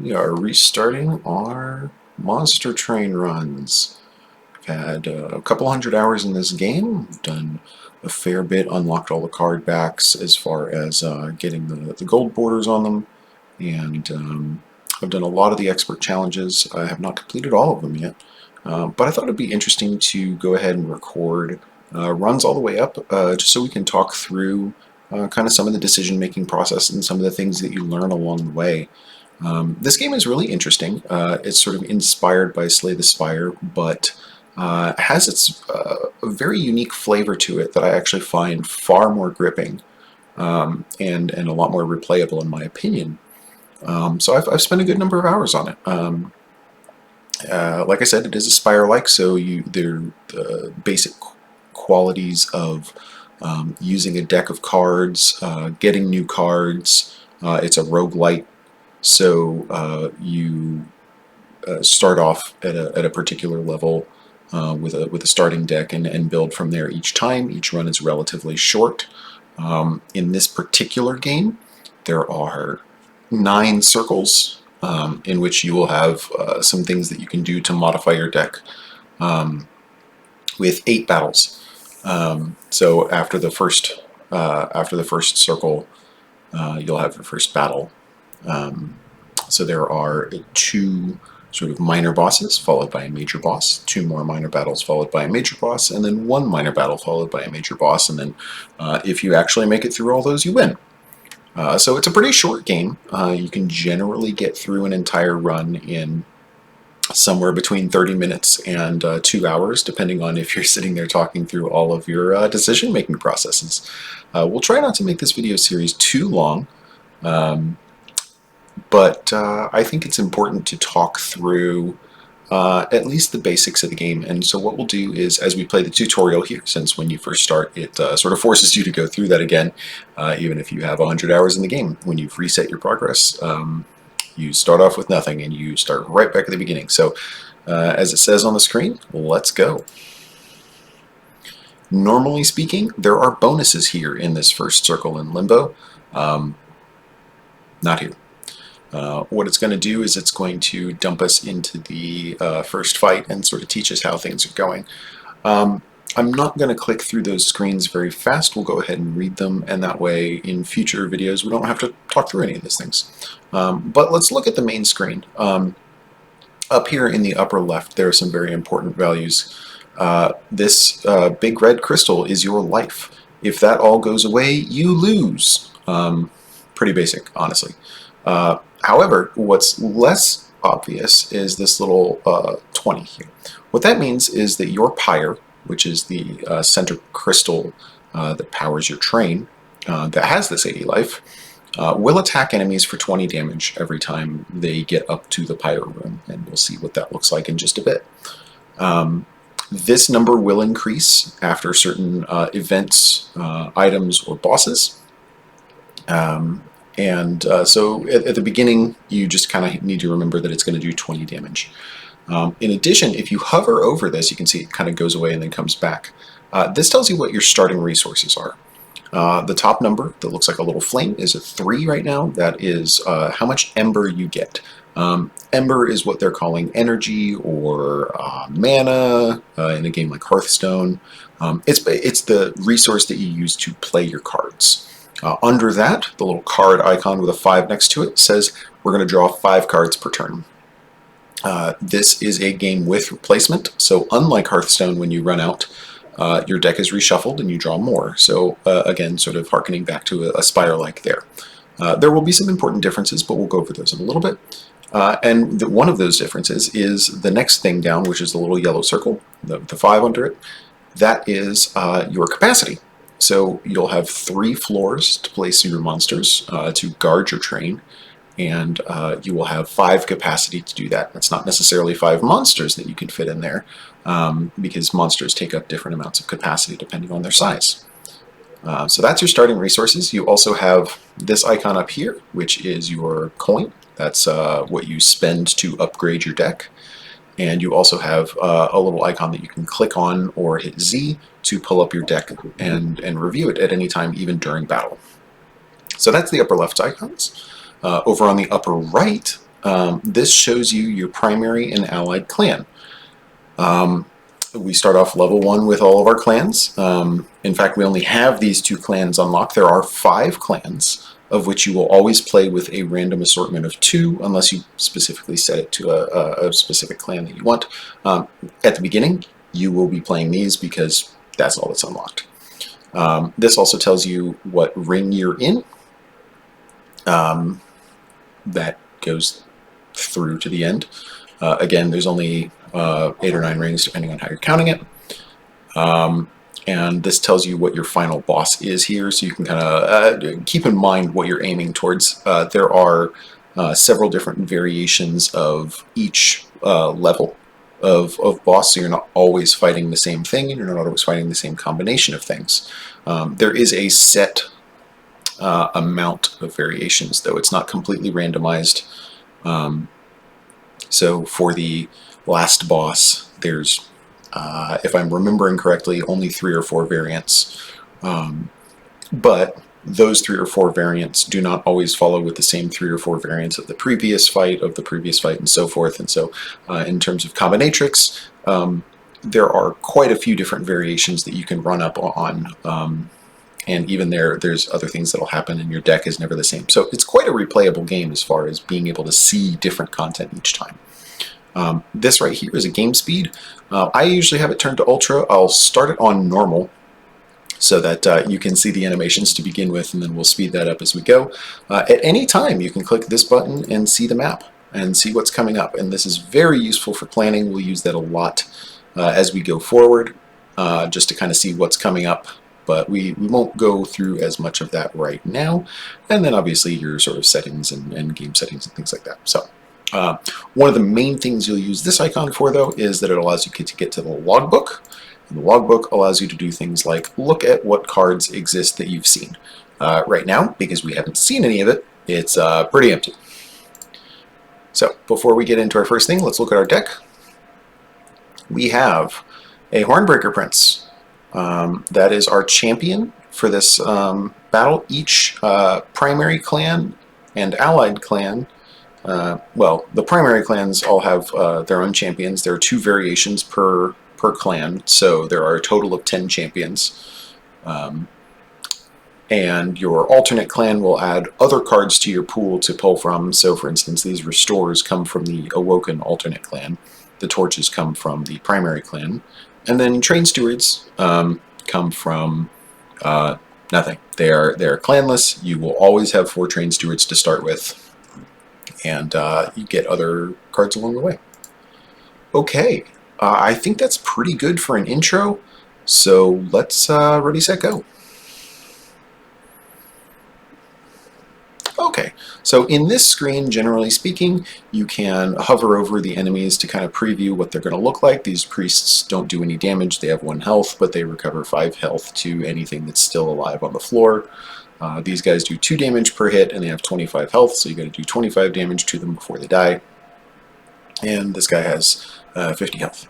we are restarting our monster train runs. I've had a couple hundred hours in this game. I've done a fair bit, unlocked all the card backs as far as getting the gold borders on them, and I've done a lot of the expert challenges. I have not completed all of them yet, but I thought it'd be interesting to go ahead and record runs all the way up, just so we can talk through kind of some of the decision-making process and some of the things that you learn along the way. This game is really interesting. It's sort of inspired by Slay the Spire, but has its a very unique flavor to it that I actually find far more gripping and a lot more replayable in my opinion. So I've spent a good number of hours on it. Like I said, it is a Spire-like, so the basic qualities of using a deck of cards, getting new cards. It's a roguelite, so you start off at a particular level with a starting deck and build from there each time. Each run is relatively short. In this particular game, there are 9 circles in which you will have some things that you can do to modify your deck with 8 battles. So after the first circle, you'll have your first battle. So there are 2 sort of minor bosses followed by a major boss, 2 more minor battles followed by a major boss, and then 1 minor battle followed by a major boss, and then if you actually make it through all those, you win. So it's a pretty short game. You can generally get through an entire run in somewhere between 30 minutes and 2 hours, depending on if you're sitting there talking through all of your decision-making processes. We'll try not to make this video series too long, but I think it's important to talk through at least the basics of the game. And so what we'll do is, as we play the tutorial here, since when you first start, it sort of forces you to go through that again, even if you have 100 hours in the game. When you've reset your progress, you start off with nothing and you start right back at the beginning. So as it says on the screen, let's go. Normally speaking, there are bonuses here in this first circle in Limbo. Not here. What it's going to do is it's going to dump us into the first fight and sort of teach us how things are going. I'm not going to click through those screens very fast. We'll go ahead and read them, and that way in future videos we don't have to talk through any of these things. But let's look at the main screen. Up here in the upper left, there are some very important values. This big red crystal is your life. If that all goes away, you lose. Pretty basic, honestly. However, what's less obvious is this little 20 here. What that means is that your pyre, which is the center crystal that powers your train, that has this 80 life, will attack enemies for 20 damage every time they get up to the pyre room, and we'll see what that looks like in just a bit. This number will increase after certain events, items, or bosses. So at the beginning, you just kind of need to remember that it's going to do 20 damage. In addition, if you hover over this, you can see it kind of goes away and then comes back. This tells you what your starting resources are. The top number that looks like a little flame is a 3 right now. That is how much ember you get. Ember is what they're calling energy or mana in a game like Hearthstone. It's the resource that you use to play your cards. Under that, the little card icon with a 5 next to it says we're going to draw 5 cards per turn. This is a game with replacement, so unlike Hearthstone, when you run out, your deck is reshuffled and you draw more. So again, sort of harkening back to a Spire-like there. There will be some important differences, but we'll go over those in a little bit. And one of those differences is the next thing down, which is the little yellow circle, the 5 under it. That is your capacity. So you'll have 3 floors to place your monsters to guard your train, and you will have 5 capacity to do that. That's not necessarily 5 monsters that you can fit in there, because monsters take up different amounts of capacity depending on their size. So that's your starting resources. You also have this icon up here, which is your coin. That's what you spend to upgrade your deck. And you also have a little icon that you can click on or hit Z to pull up your deck and review it at any time, even during battle. So that's the upper left icons. Over on the upper right, this shows you your primary and allied clan. We start off level 1 with all of our clans. In fact, we only have these 2 clans unlocked. There are 5 clans, of which you will always play with a random assortment of 2, unless you specifically set it to a specific clan that you want. At the beginning, you will be playing these because that's all that's unlocked. This also tells you what ring you're in. That goes through to the end. Again, there's only 8 or 9 rings depending on how you're counting it. And this tells you what your final boss is here, so you can kind of keep in mind what you're aiming towards. There are several different variations of each level of boss, so you're not always fighting the same thing, and you're not always fighting the same combination of things. There is a set amount of variations, though it's not completely randomized. So for the last boss, there's, if I'm remembering correctly, only 3 or 4 variants. But those 3 or 4 variants do not always follow with the same 3 or 4 variants of the previous fight, and so forth. And so in terms of combinatrix, there are quite a few different variations that you can run up on. And even there's other things that'll happen, and your deck is never the same. So it's quite a replayable game as far as being able to see different content each time. This right here is a game speed. I usually have it turned to ultra. I'll start it on normal so that you can see the animations to begin with, and then we'll speed that up as we go. At any time, you can click this button and see the map and see what's coming up. And this is very useful for planning. We'll use that a lot as we go forward, just to kind of see what's coming up. But we won't go through as much of that right now. And then obviously your sort of settings and game settings and things like that. So one of the main things you'll use this icon for, though, is that it allows you to get to the logbook. And the logbook allows you to do things like look at what cards exist that you've seen. Right now, because we haven't seen any of it, it's pretty empty. So before we get into our first thing, let's look at our deck. We have a Hornbreaker Prince. That is our champion for this battle. Each primary clan and allied clan, well, the primary clans all have their own champions. There are 2 variations per clan, so there are a total of 10 champions. And your alternate clan will add other cards to your pool to pull from. So for instance, these restores come from the Awoken alternate clan. The torches come from the primary clan. And then train stewards come from nothing. They're clanless. You will always have 4 train stewards to start with, and you get other cards along the way. Okay, I think that's pretty good for an intro. So let's ready, set, go. Okay, so in this screen, generally speaking, you can hover over the enemies to kind of preview what they're going to look like. These priests don't do any damage. They have 1 health, but they recover 5 health to anything that's still alive on the floor. These guys do 2 damage per hit, and they have 25 health, so you got to do 25 damage to them before they die. And this guy has 50 health.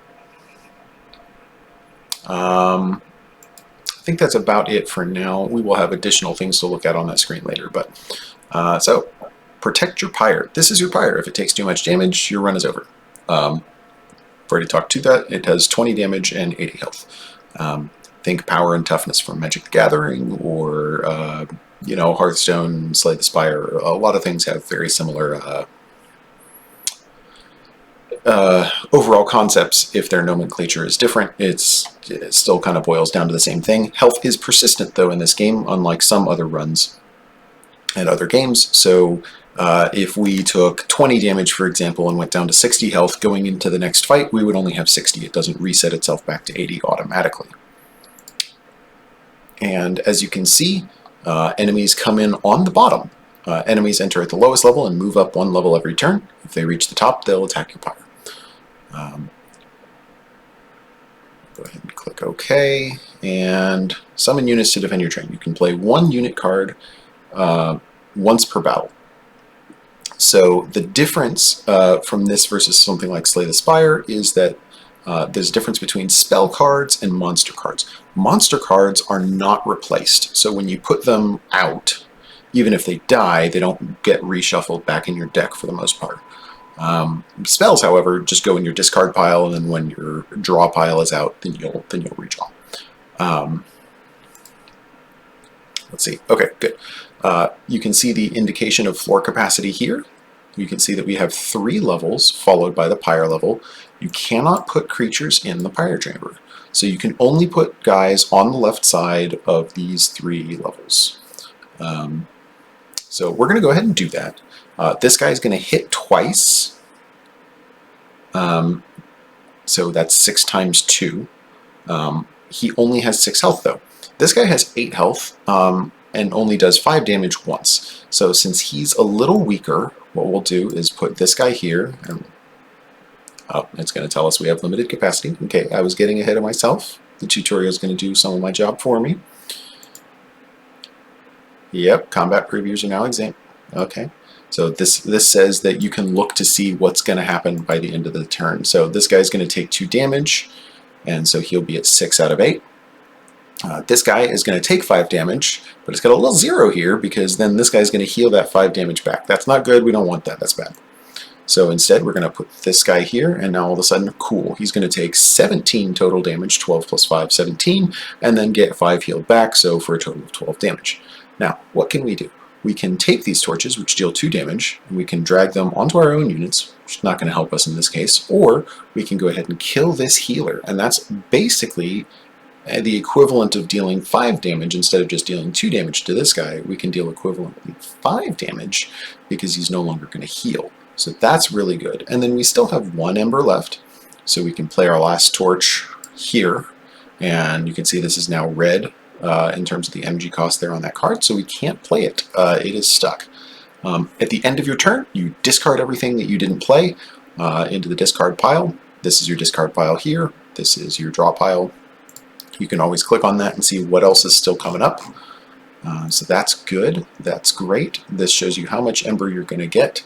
I think that's about it for now. We will have additional things to look at on that screen later, but so protect your pyre. This is your pyre. If it takes too much damage, your run is over. I've already talked to that. It has 20 damage and 80 health. Think power and toughness from Magic the Gathering, or you know, Hearthstone, Slay the Spire. A lot of things have very similar overall concepts. If their nomenclature is different, it still kind of boils down to the same thing. Health is persistent, though, in this game, unlike some other runs and other games. So if we took 20 damage, for example, and went down to 60 health, going into the next fight, we would only have 60. It doesn't reset itself back to 80 automatically. And as you can see, enemies come in on the bottom. Enemies enter at the lowest level and move up 1 level every turn. If they reach the top, they'll attack your pyre. Go ahead and click OK, and summon units to defend your train. You can play 1 unit card once per battle. So the difference from this versus something like Slay the Spire is that there's a difference between spell cards and monster cards. Monster cards are not replaced, so when you put them out, even if they die, they don't get reshuffled back in your deck for the most part. Spells, however, just go in your discard pile, and then when your draw pile is out, then you'll redraw. Let's see. Okay, good. You can see the indication of floor capacity here. You can see that we have 3 levels followed by the pyre level. You cannot put creatures in the pyre chamber. So you can only put guys on the left side of these 3 levels. So we're going to go ahead and do that. This guy is going to hit twice. So that's 6 times 2. He only has 6 health though. This guy has 8 health and only does 5 damage once. So since he's a little weaker, what we'll do is put this guy here. And, oh, it's going to tell us we have limited capacity. Okay, I was getting ahead of myself. The tutorial is going to do some of my job for me. Yep, combat previews are now exempt. Okay, so this says that you can look to see what's going to happen by the end of the turn. So this guy's going to take 2 damage, and so he'll be at 6 out of 8. This guy is going to take 5 damage, but it's got a little 0 here because then this guy's going to heal that 5 damage back. That's not good. We don't want that. That's bad. So instead, we're going to put this guy here, and now all of a sudden, cool, he's going to take 17 total damage, 12 plus 5, 17, and then get 5 healed back, so for a total of 12 damage. Now, what can we do? We can take these torches, which deal 2 damage, and we can drag them onto our own units, which is not going to help us in this case, or we can go ahead and kill this healer, and that's basically the equivalent of dealing 5 damage instead of just dealing 2 damage to this guy. We can deal equivalently 5 damage because he's no longer going to heal. So that's really good. And then we still have 1 ember left, so we can play our last torch here, and you can see this is now red in terms of the MG cost there on that card, so we can't play it. It is stuck. At the end of your turn, you discard everything that you didn't play into the discard pile. This is your discard pile here. This is your draw pile. You can always click on that and see what else is still coming up. So that's good. That's great. This shows you how much ember you're going to get.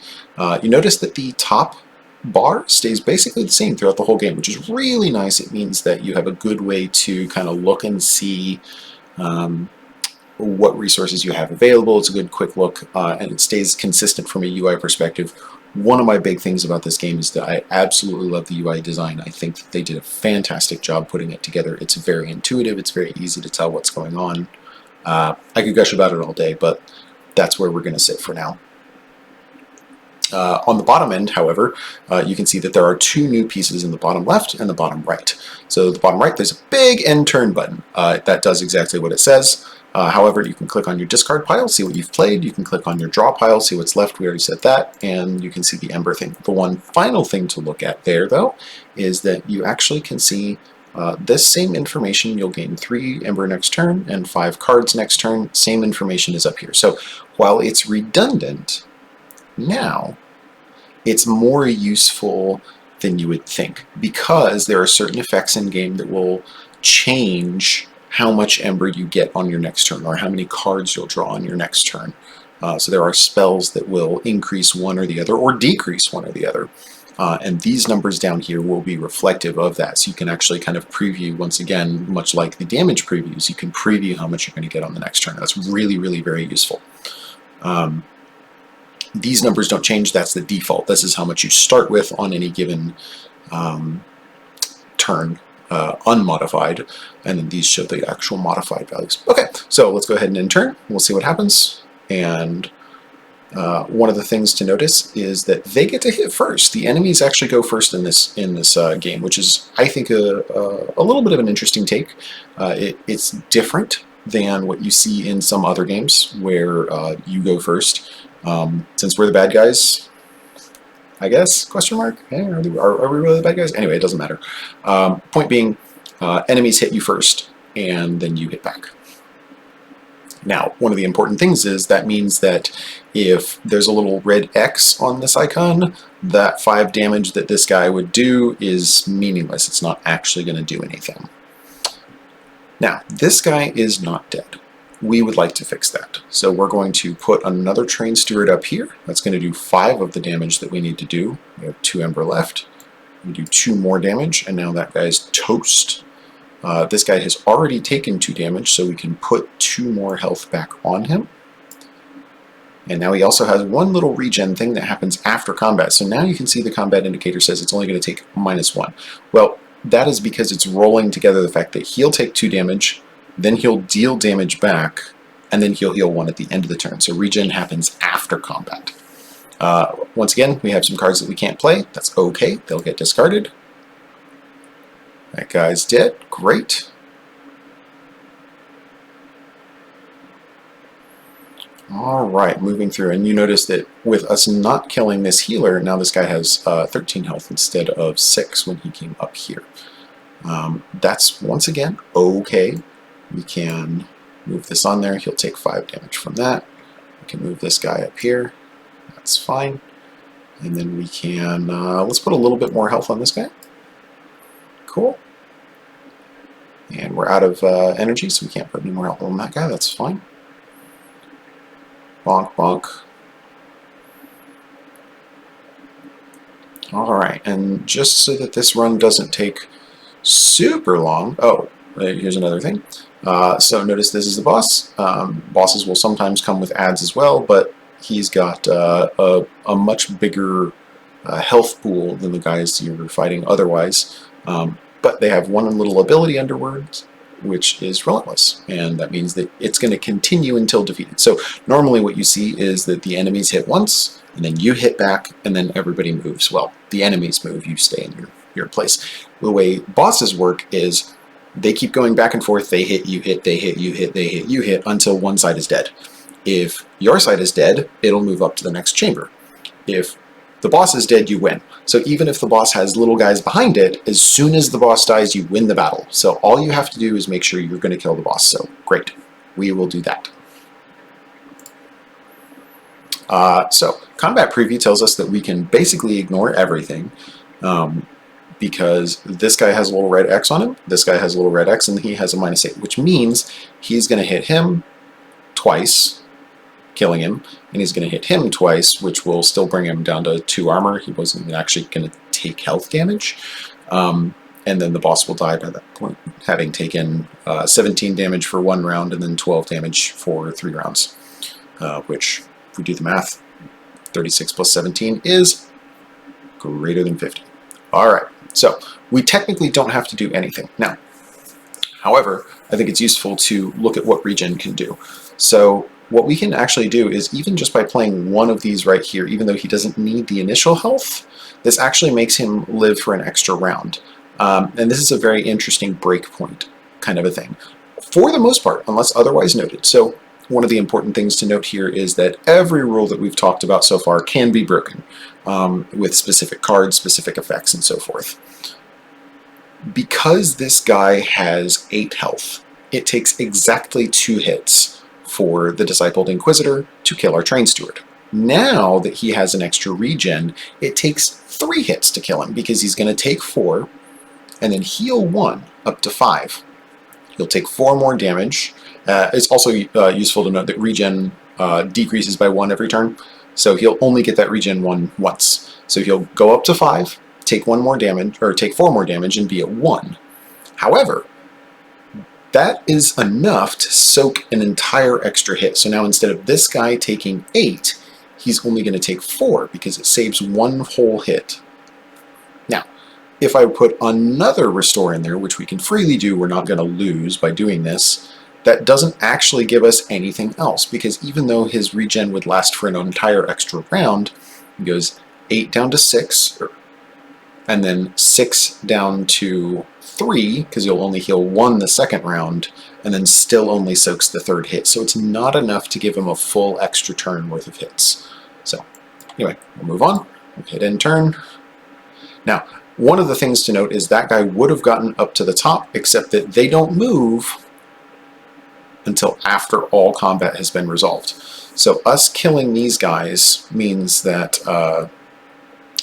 You notice that the top bar stays basically the same throughout the whole game, which is really nice. It means that you have a good way to kind of look and see what resources you have available. It's a good quick look, and it stays consistent from a UI perspective. One of my big things about this game is that I absolutely love the UI design. I think that they did a fantastic job putting it together. It's very intuitive. It's very easy to tell what's going on. I could gush about it all day, but that's where we're going to sit for now. On the bottom end, however, you can see that there are 2 new pieces in the bottom left and the bottom right. So the bottom right, there's a big end turn button. That does exactly what it says. However, you can click on your discard pile, see what you've played. You can click on your draw pile, see what's left. We already said that. And you can see the ember thing. The one final thing to look at there, though, is that you actually can see this same information. You'll gain 3 ember next turn and 5 cards next turn. Same information is up here. So while it's redundant, now it's more useful than you would think, because there are certain effects in game that will change how much ember you get on your next turn, or how many cards you'll draw on your next turn. So there are spells that will increase one or the other, or decrease one or the other. And these numbers down here will be reflective of that. So you can actually kind of preview, once again, much like the damage previews, you can preview how much you're going to get on the next turn. That's really, really very useful. These numbers don't change. That's the default. This is how much you start with on any given turn, unmodified, and then these show the actual modified values. Okay, so let's go ahead and end turn. We'll see what happens. And one of the things to notice is that they get to hit first. The enemies actually go first in this game, which is, I think, a little bit of an interesting take. It's different than what you see in some other games where you go first. Since we're the bad guys, I guess, question mark? Hey, are we really the bad guys? Anyway, it doesn't matter. Point being, enemies hit you first, and then you hit back. Now, one of the important things is that means that if there's a little red X on this icon, that 5 damage that this guy would do is meaningless. It's not actually going to do anything. Now, this guy is not dead. We would like to fix that. So we're going to put another Train Steward up here. That's going to do 5 of the damage that we need to do. We have 2 Ember left. We do 2 more damage, and now that guy's toast. This guy has already taken 2 damage, so we can put 2 more health back on him. And now he also has one little regen thing that happens after combat. So now you can see the combat indicator says it's only going to take -1. Well, that is because it's rolling together the fact that he'll take 2 damage, then he'll deal damage back, and then he'll heal 1 at the end of the turn. So regen happens after combat. Once again, we have some cards that we can't play. That's okay. They'll get discarded. That guy's dead. Great. Alright, moving through, and you notice that with us not killing this healer, now this guy has 13 health instead of 6 when he came up here. That's, once again, okay. We can move this on there. He'll take 5 damage from that. We can move this guy up here. That's fine. And then we can, let's put a little bit more health on this guy. Cool. And we're out of energy, so we can't put any more health on that guy. That's fine. Bonk, bonk. Alright, and just so that this run doesn't take super long... Oh, here's another thing. So notice this is the boss. Bosses will sometimes come with ads as well, but he's got a much bigger health pool than the guys you're fighting otherwise. But they have one little ability underwards, which is Relentless, and that means that it's going to continue until defeated. So normally what you see is that the enemies hit once, and then you hit back, and then everybody moves. Well, the enemies move, you stay in your place. The way bosses work is they keep going back and forth, they hit, you hit, they hit, you hit, they hit, you hit, until one side is dead. If your side is dead, it'll move up to the next chamber. If the boss is dead, you win. So even if the boss has little guys behind it, as soon as the boss dies, you win the battle. So all you have to do is make sure you're going to kill the boss. So great, we will do that. So combat preview tells us that we can basically ignore everything because this guy has a little red X on him, this guy has a little red X, and he has a -8, which means he's going to hit him twice, killing him, and he's going to hit him twice, which will still bring him down to 2 armor. He wasn't actually going to take health damage. And then the boss will die by that point, having taken 17 damage for 1 round and then 12 damage for 3 rounds, which, if we do the math, 36 plus 17 is greater than 50. Alright, so we technically don't have to do anything. Now, however, I think it's useful to look at what regen can do. So what we can actually do is, even just by playing one of these right here, even though he doesn't need the initial health, this actually makes him live for an extra round. And this is a very interesting breakpoint kind of a thing. For the most part, unless otherwise noted. So one of the important things to note here is that every rule that we've talked about so far can be broken with specific cards, specific effects, and so forth. Because this guy has 8 health, it takes exactly 2 hits for the Discipled Inquisitor to kill our Train Steward. Now that he has an extra regen, it takes 3 hits to kill him, because he's going to take 4 and then heal 1 up to 5. He'll take 4 more damage. It's also useful to note that regen decreases by 1 every turn, so he'll only get that regen 1 once. So he'll go up to 5, take 1 more damage, or take 4 more damage, and be at 1. However, that is enough to soak an entire extra hit. So now instead of this guy taking 8, he's only going to take 4 because it saves 1 whole hit. Now, if I put another restore in there, which we can freely do, we're not going to lose by doing this, that doesn't actually give us anything else, because even though his regen would last for an entire extra round, it goes 8 down to 6, and then 6 down to 3, because you'll only heal 1 the second round, and then still only soaks the 3rd hit. So it's not enough to give him a full extra turn worth of hits. So anyway, we'll move on. We'll hit end turn. Now, one of the things to note is that guy would have gotten up to the top, except that they don't move until after all combat has been resolved. So us killing these guys means that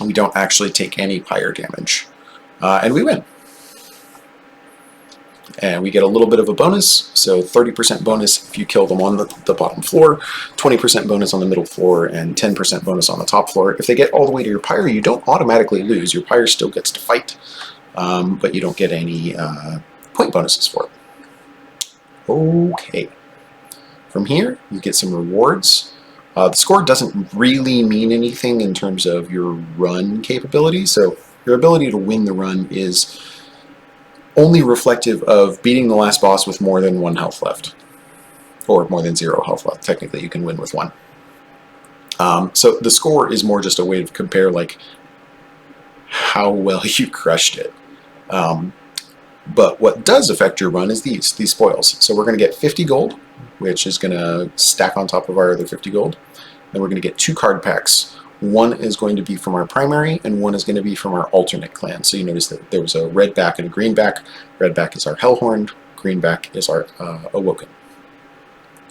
we don't actually take any pyre damage. And we win. And we get a little bit of a bonus, so 30% bonus if you kill them on the bottom floor, 20% bonus on the middle floor, and 10% bonus on the top floor. If they get all the way to your pyre, you don't automatically lose. Your pyre still gets to fight, but you don't get any point bonuses for it. Okay. From here, you get some rewards. The score doesn't really mean anything in terms of your run capability, so your ability to win the run is only reflective of beating the last boss with more than 1 health left, or more than 0 health left. Technically, you can win with 1. So the score is more just a way to compare like how well you crushed it. But what does affect your run is these spoils. So we're going to get 50 gold, which is going to stack on top of our other 50 gold. Then we're going to get 2 card packs. One is going to be from our primary, and one is going to be from our alternate clan. So you notice that there was a red back and a green back. Red back is our Hellhorned, green back is our Awoken.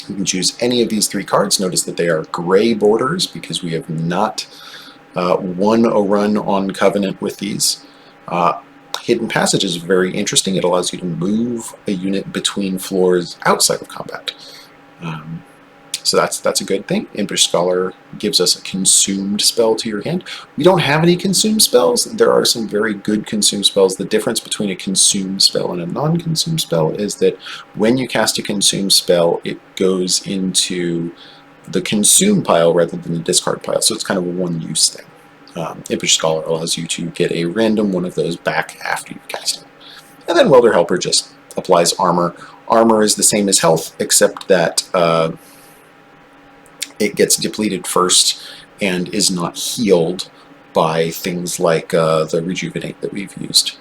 You can choose any of these 3 cards. Notice that they are gray borders because we have not won a run on Covenant with these. Hidden Passage is very interesting. It allows you to move a unit between floors outside of combat. So that's a good thing. Impish Scholar gives us a consumed spell to your hand. We don't have any consumed spells. There are some very good consumed spells. The difference between a consumed spell and a non-consumed spell is that when you cast a consumed spell, it goes into the consume pile rather than the discard pile. So it's kind of a one-use thing. Impish Scholar allows you to get a random one of those back after you cast it. And then Welder Helper just applies armor. Armor is the same as health, except that it gets depleted first and is not healed by things like the Rejuvenate that we've used.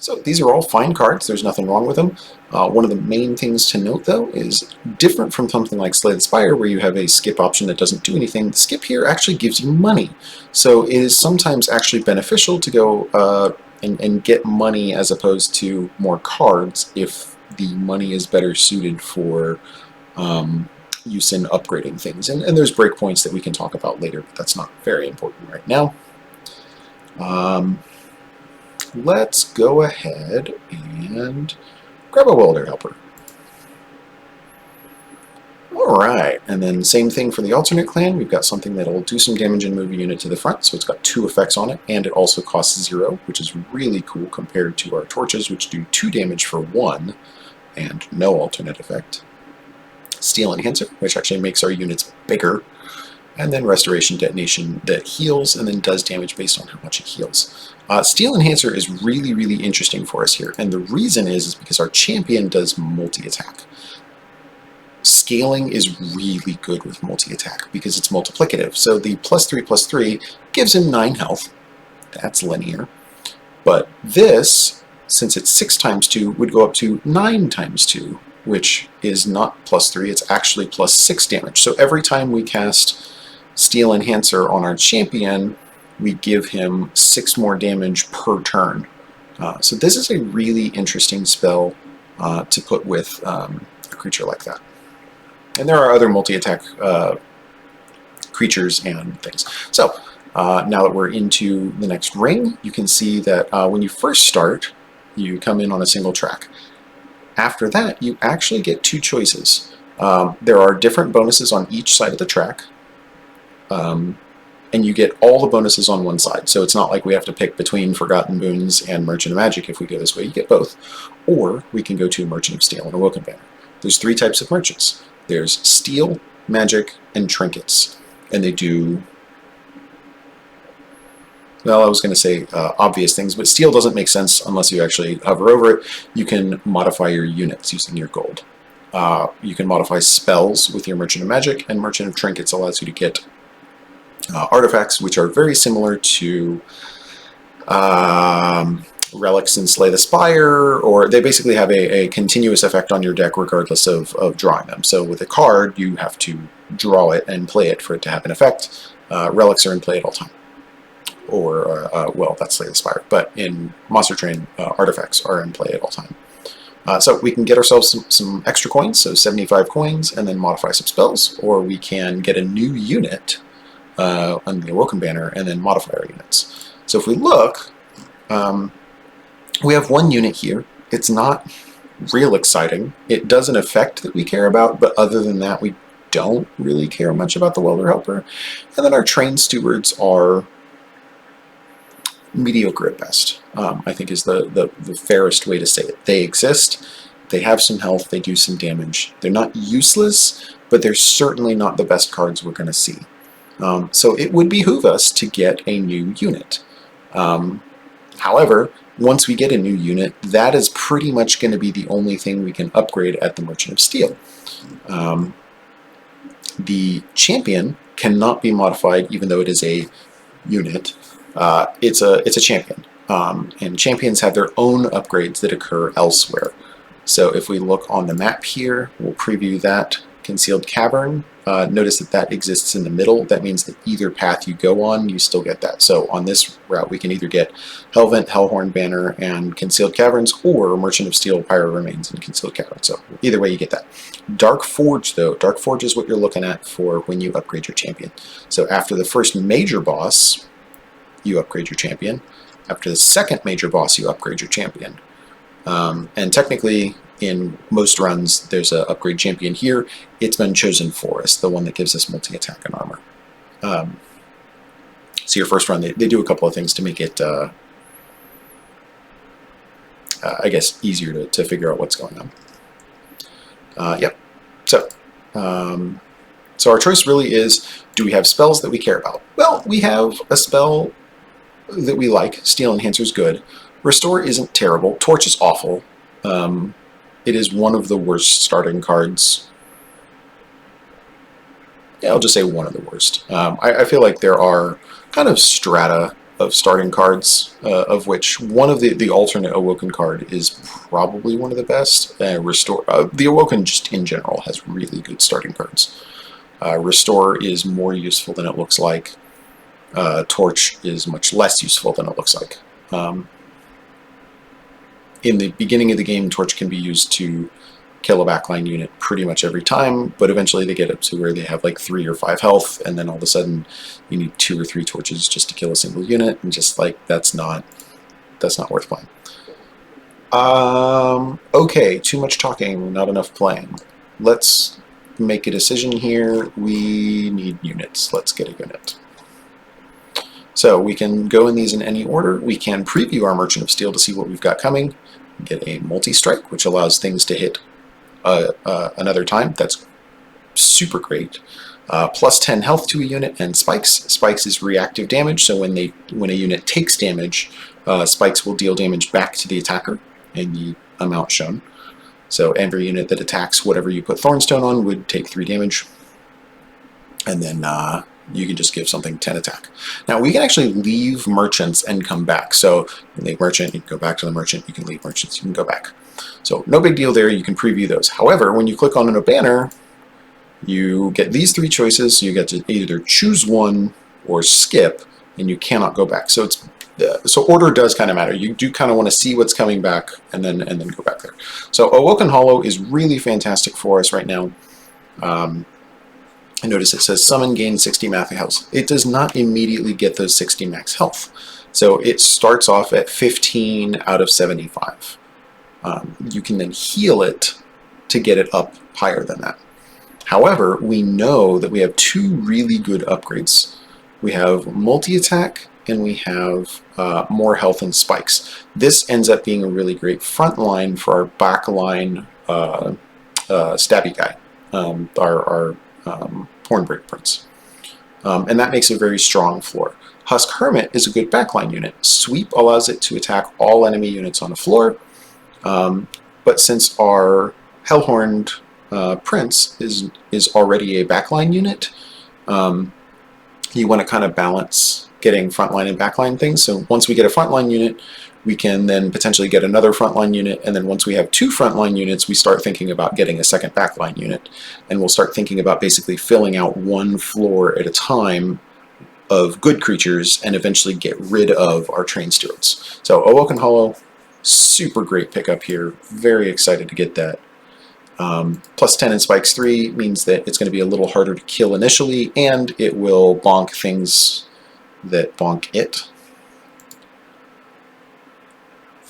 So these are all fine cards. There's nothing wrong with them. One of the main things to note, though, is different from something like Slay the Spire, where you have a skip option that doesn't do anything. The skip here actually gives you money. So it is sometimes actually beneficial to go and get money as opposed to more cards if the money is better suited for use in upgrading things. And there's breakpoints that we can talk about later, but that's not very important right now. Let's go ahead and grab a Welder Helper. Alright, and then same thing for the alternate clan. We've got something that'll do some damage and move a unit to the front, so it's got 2 effects on it, and it also costs 0, which is really cool compared to our torches, which do 2 damage for 1, and no alternate effect. Steel Enhancer, which actually makes our units bigger, and then Restoration Detonation that heals and then does damage based on how much it heals. Steel Enhancer is really, really interesting for us here, and the reason is because our champion does multi-attack. Scaling is really good with multi-attack because it's multiplicative. So the +3/+3 gives him 9 health. That's linear. But this, since it's 6 times 2, would go up to 9 times 2, which is not +3, it's actually +6 damage. So every time we cast Steel Enhancer on our champion, we give him 6 more damage per turn. So this is a really interesting spell to put with a creature like that. And there are other multi-attack creatures and things. So now that we're into the next ring, you can see that when you first start, you come in on a single track. After that, you actually get 2 choices. There are different bonuses on each side of the track. And you get all the bonuses on one side. So it's not like we have to pick between Forgotten Boons and Merchant of Magic if we go this way. You get both. Or we can go to Merchant of Steel and Awoken Banner. There's 3 types of merchants. There's Steel, Magic, and Trinkets. And they do, well, I was going to say obvious things, but Steel doesn't make sense unless you actually hover over it. You can modify your units using your gold. You can modify spells with your Merchant of Magic, and Merchant of Trinkets allows you to get artifacts, which are very similar to relics in Slay the Spire, or they basically have a continuous effect on your deck regardless of drawing them. So with a card, you have to draw it and play it for it to have an effect. Relics are in play at all time. Or, well, that's Slay the Spire, but in Monster Train, artifacts are in play at all time. So we can get ourselves some extra coins, so 75 coins, and then modify some spells, or we can get a new unit on the Awoken Banner and then modify our units. So if we look, we have 1 unit here. It's not real exciting. It does an effect that we care about, but other than that, we don't really care much about the Welder Helper. And then our Train Stewards are mediocre at best, I think is the fairest way to say it. They exist, they have some health, they do some damage. They're not useless, but they're certainly not the best cards we're going to see. So it would behoove us to get a new unit. However, once we get a new unit, that is pretty much going to be the only thing we can upgrade at the Merchant of Steel. The champion cannot be modified, even though it is a unit. It's a champion, and champions have their own upgrades that occur elsewhere. So if we look on the map here, we'll preview that concealed cavern. Notice that that exists in the middle. That means that either path you go on, you still get that. So on this route, we can either get Hellvent, Hellhorn Banner, and Concealed Caverns, or Merchant of Steel, Pyro Remains, and Concealed Caverns. So either way, you get that. Dark Forge, though, Dark Forge is what you're looking at for when you upgrade your champion. So after the first major boss, you upgrade your champion. After the second major boss, you upgrade your champion. And technically, in most runs, there's an upgrade champion here. It's been chosen for us, the one that gives us multi-attack and armor. So your first run, they do a couple of things to make it, I guess, easier to figure out what's going on. Yep. So our choice really is, do we have spells that we care about? Well, we have a spell that we like. Steel Enhancer's good. Restore isn't terrible. Torch is awful. It is one of the worst starting cards. Yeah, I'll just say one of the worst. I feel like there are kind of strata of starting cards, of which one of the alternate Awoken card is probably one of the best. Restore, the Awoken just in general has really good starting cards. Restore is more useful than it looks like. Torch is much less useful than it looks like. In the beginning of the game, Torch can be used to kill a backline unit pretty much every time, but eventually they get up to where they have like 3 or 5 health, and then all of a sudden you need 2 or 3 torches just to kill a single unit, and just like that's not worth playing. Okay, too much talking, not enough playing. Let's make a decision here. We need units. Let's get a unit. So we can go in these in any order. We can preview our Merchant of Steel to see what we've got coming. Get a multi-strike, which allows things to hit another time. That's super great. Plus 10 health to a unit, and spikes. Spikes is reactive damage, so when a unit takes damage, spikes will deal damage back to the attacker in the amount shown. So every unit that attacks whatever you put Thornstone on would take 3 damage. And then you can just give something 10 attack. Now we can actually leave merchants and come back. So you can leave merchant, you can go back to the merchant, you can leave merchants, you can go back. So no big deal there, you can preview those. However, when you click on a banner, you get these 3 choices. You get to either choose one or skip, and you cannot go back. So it's so order does kind of matter. You do kind of want to see what's coming back and then go back there. So Awoken Hollow is really fantastic for us right now. Notice it says summon, gain 60 max health. It does not immediately get those 60 max health. So it starts off at 15 out of 75. You can then heal it to get it up higher than that. However, we know that we have 2 really good upgrades. We have multi-attack and we have more health and spikes. This ends up being a really great front line for our back line stabby guy, our Hornbreak Prince. And that makes a very strong floor. Husk Hermit is a good backline unit. Sweep allows it to attack all enemy units on the floor, but since our Hellhorned Prince is already a backline unit, you want to kind of balance getting frontline and backline things. So once we get a frontline unit, we can then potentially get another frontline unit, and then once we have 2 frontline units, we start thinking about getting a second backline unit, and we'll start thinking about basically filling out 1 floor at a time of good creatures and eventually get rid of our Train Stewards. So Awoken Hollow, super great pickup here. Very excited to get that. Plus 10 and spikes 3 means that it's going to be a little harder to kill initially, and it will bonk things that bonk it.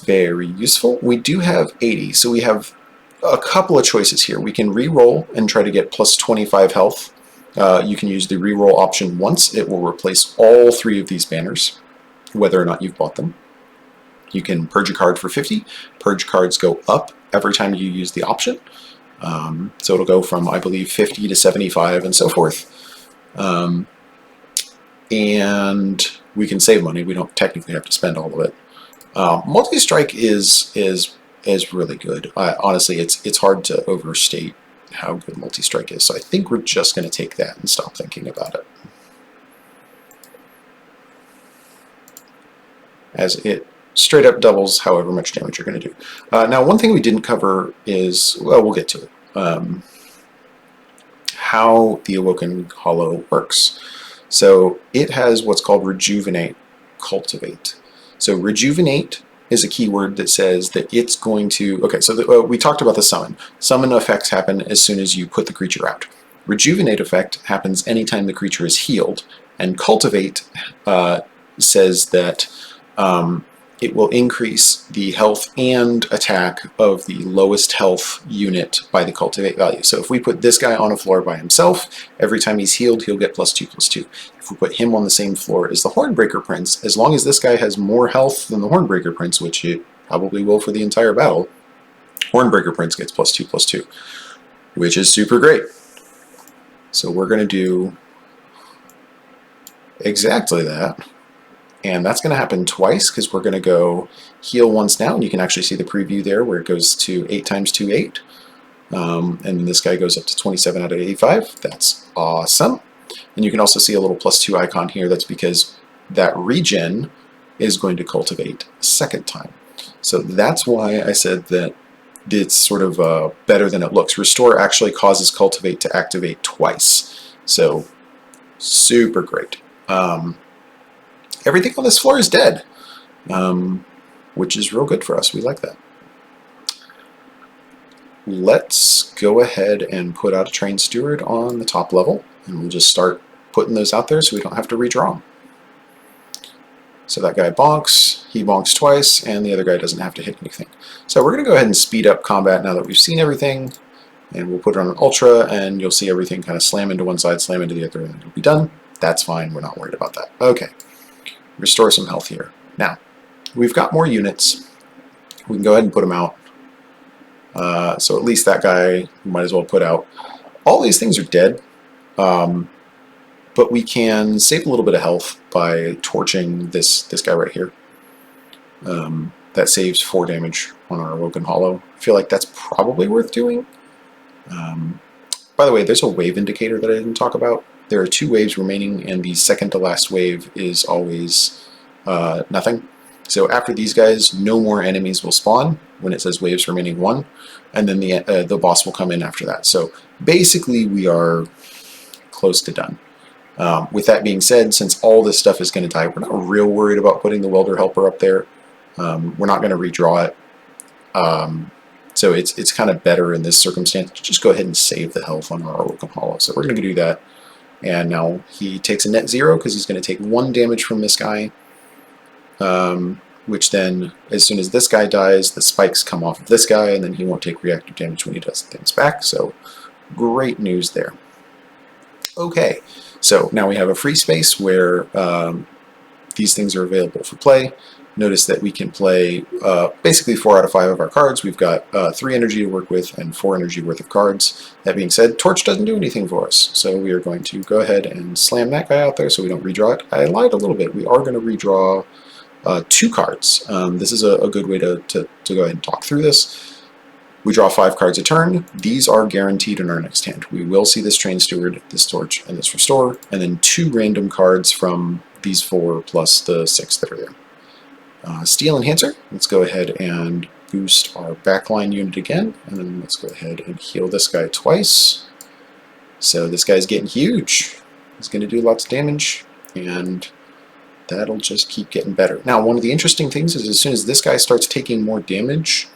Very useful. We do have 80, so we have a couple of choices here. We can re-roll and try to get plus 25 health. You can use the re-roll option once. It will replace all 3 of these banners, whether or not you've bought them. You can purge a card for 50. Purge cards go up every time you use the option. So it'll go from, I believe, 50 to 75 and so forth. And we can save money. We don't technically have to spend all of it. Multi-strike is really good. Honestly, it's hard to overstate how good multi-strike is. So I think we're just going to take that and stop thinking about it, as it straight up doubles however much damage you're going to do. Now, one thing we didn't cover is, well, we'll get to it, how the Awoken Hollow works. So it has what's called Rejuvenate, Cultivate. So Rejuvenate is a keyword that says that it's going to, okay, so we talked about the summon. Summon effects happen as soon as you put the creature out. Rejuvenate effect happens anytime the creature is healed, and Cultivate says that it will increase the health and attack of the lowest health unit by the Cultivate value. So if we put this guy on a floor by himself, every time he's healed, he'll get +2/+2. If we put him on the same floor as the Hornbreaker Prince, as long as this guy has more health than the Hornbreaker Prince, which it probably will for the entire battle, Hornbreaker Prince gets +2/+2, which is super great. So we're going to do exactly that. And that's going to happen twice, because we're going to go heal once now, and you can actually see the preview there where it goes to 8 times 2, 8. And this guy goes up to 27 out of 85. That's awesome. And you can also see a little +2 icon here. That's because that regen is going to cultivate a second time. So that's why I said that it's sort of better than it looks. Restore actually causes cultivate to activate twice. So super great. Everything on this floor is dead, which is real good for us. We like that. Let's go ahead and put out a Trained Steward on the top level, and we'll just start putting those out there so we don't have to redraw them. So that guy bonks, he bonks twice, and the other guy doesn't have to hit anything. So we're going to go ahead and speed up combat now that we've seen everything, and we'll put it on an Ultra, and you'll see everything kind of slam into one side, slam into the other, and it'll be done. That's fine. We're not worried about that. Okay. Restore some health here. Now, we've got more units. We can go ahead and put them out. So at least that guy we might as well put out. All these things are dead, but we can save a little bit of health by torching this guy right here. That saves 4 damage on our Awoken Hollow. I feel like that's probably worth doing. By the way, there's a wave indicator that I didn't talk about. There are 2 waves remaining, and the second to last wave is always nothing. So after these guys, no more enemies will spawn when it says waves remaining 1, and then the boss will come in after that. So basically, we are close to done. With that being said, since all this stuff is going to die, we're not real worried about putting the Welder Helper up there. We're not going to redraw it. So it's kind of better in this circumstance to just go ahead and save the health on our Awoken Hollow. So we're going to do that. And now he takes a net 0 because he's going to take 1 damage from this guy, which then, as soon as this guy dies, the spikes come off of this guy, and then he won't take reactive damage when he does things back. So great news there. Okay, so now we have a free space where these things are available for play. Notice that we can play basically 4 out of 5 of our cards. We've got 3 energy to work with and 4 energy worth of cards. That being said, Torch doesn't do anything for us, so we are going to go ahead and slam that guy out there so we don't redraw it. I lied a little bit. We are going to redraw 2 cards. This is a good way to go ahead and talk through this. We draw 5 cards a turn. These are guaranteed in our next hand. We will see this Trained Steward, this Torch, and this Restore, and then 2 random cards from these 4 plus the 6 that are there. Steel Enhancer, let's go ahead and boost our backline unit again, and then let's go ahead and heal this guy twice. So this guy's getting huge. He's going to do lots of damage, and that'll just keep getting better. Now, one of the interesting things is as soon as this guy starts taking more damage,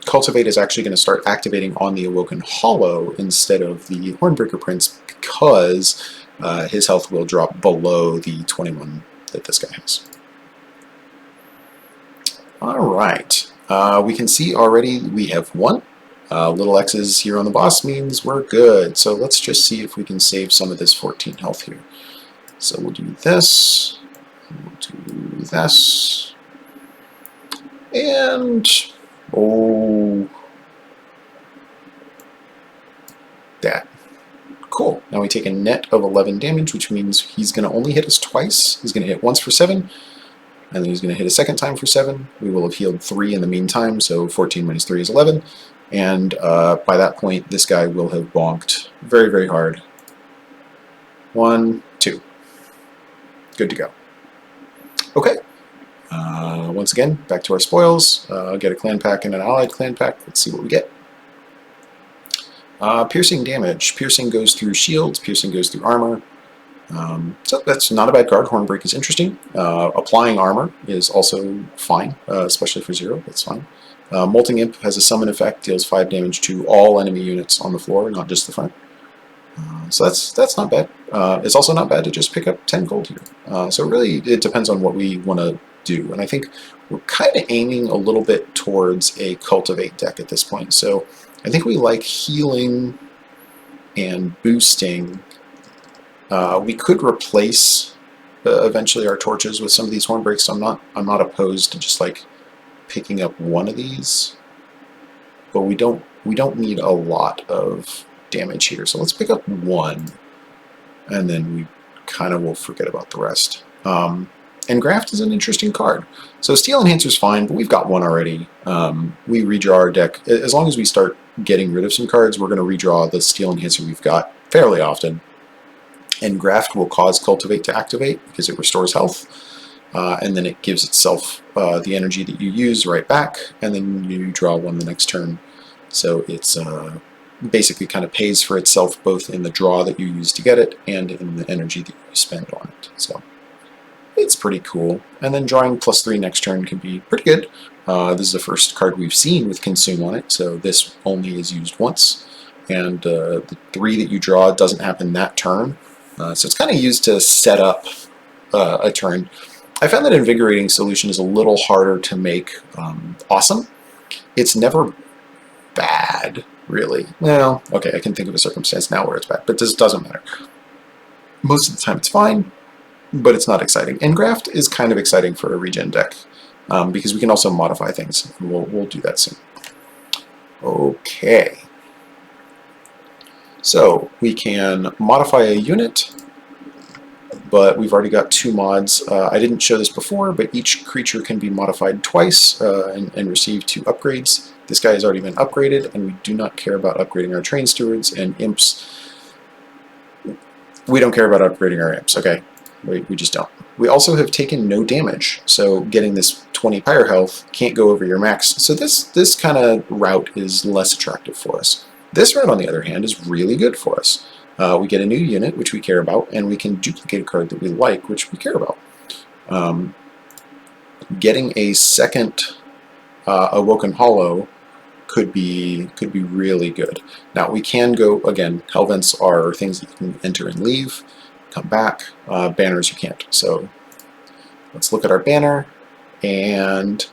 Cultivate is actually going to start activating on the Awoken Hollow instead of the Hornbreaker Prince, because his health will drop below the 21 that this guy has. Alright, we can see already we have 1. Little X's here on the boss means we're good. So let's just see if we can save some of this 14 health here. So we'll do this, and we'll do this, and oh, Now we take a net of 11 damage, which means he's going to only hit us twice. He's going to hit once for 7, and then he's going to hit a second time for 7. We will have healed 3 in the meantime, so 14 minus 3 is 11. And by that point, this guy will have bonked very, very hard. 1, 2. Good to go. Okay. Once again, back to our spoils. Get a clan pack and an allied clan pack. Let's see what we get. Piercing damage. Piercing goes through shields. Piercing goes through armor. So that's not a bad card. Hornbreak is interesting. Applying armor is also fine, especially for 0. That's fine. Molting Imp has a summon effect. Deals 5 damage to all enemy units on the floor, not just the front. So that's not bad. It's also not bad to just pick up 10 gold here. So really, it depends on what we want to do. And I think we're kind of aiming a little bit towards a Cultivate deck at this point. So I think we like healing and boosting. We could replace eventually our torches with some of these Hornbreaks. So I'm not opposed to just like picking up one of these, but we don't need a lot of damage here. So let's pick up 1, and then we kind of will forget about the rest. And Graft is an interesting card. So Steel Enhancer is fine, but we've got 1 already. We redraw our deck. As long as we start getting rid of some cards, we're going to redraw the Steel Enhancer we've got fairly often. And Graft will cause Cultivate to activate because it restores health. And then it gives itself the energy that you use right back, and then you draw 1 the next turn. So it's basically kind of pays for itself both in the draw that you use to get it and in the energy that you spend on it. So it's pretty cool. And then drawing +3 next turn can be pretty good. This is the first card we've seen with Consume on it, so this only is used once. And the 3 that you draw doesn't happen that turn. So it's kind of used to set up a turn. I found that Invigorating Solution is a little harder to make awesome. It's never bad, really. Well, okay, I can think of a circumstance now where it's bad, but this doesn't matter. Most of the time it's fine, but it's not exciting. And Graft is kind of exciting for a regen deck, because we can also modify things. We'll do that soon. Okay. So we can modify a unit, but we've already got 2 mods. I didn't show this before, but each creature can be modified twice and receive 2 upgrades. This guy has already been upgraded, and we do not care about upgrading our Train Stewards and Imps. We don't care about upgrading our Imps, okay? We just don't. We also have taken no damage, so getting this 20 Pyre health can't go over your max. So this kind of route is less attractive for us. This route, on the other hand, is really good for us. We get a new unit, which we care about, and we can duplicate a card that we like, which we care about. Getting a second Awoken Hollow could be really good. Now we can go again. Hellvents are things that you can enter and leave, come back. Banners you can't. So let's look at our banner, and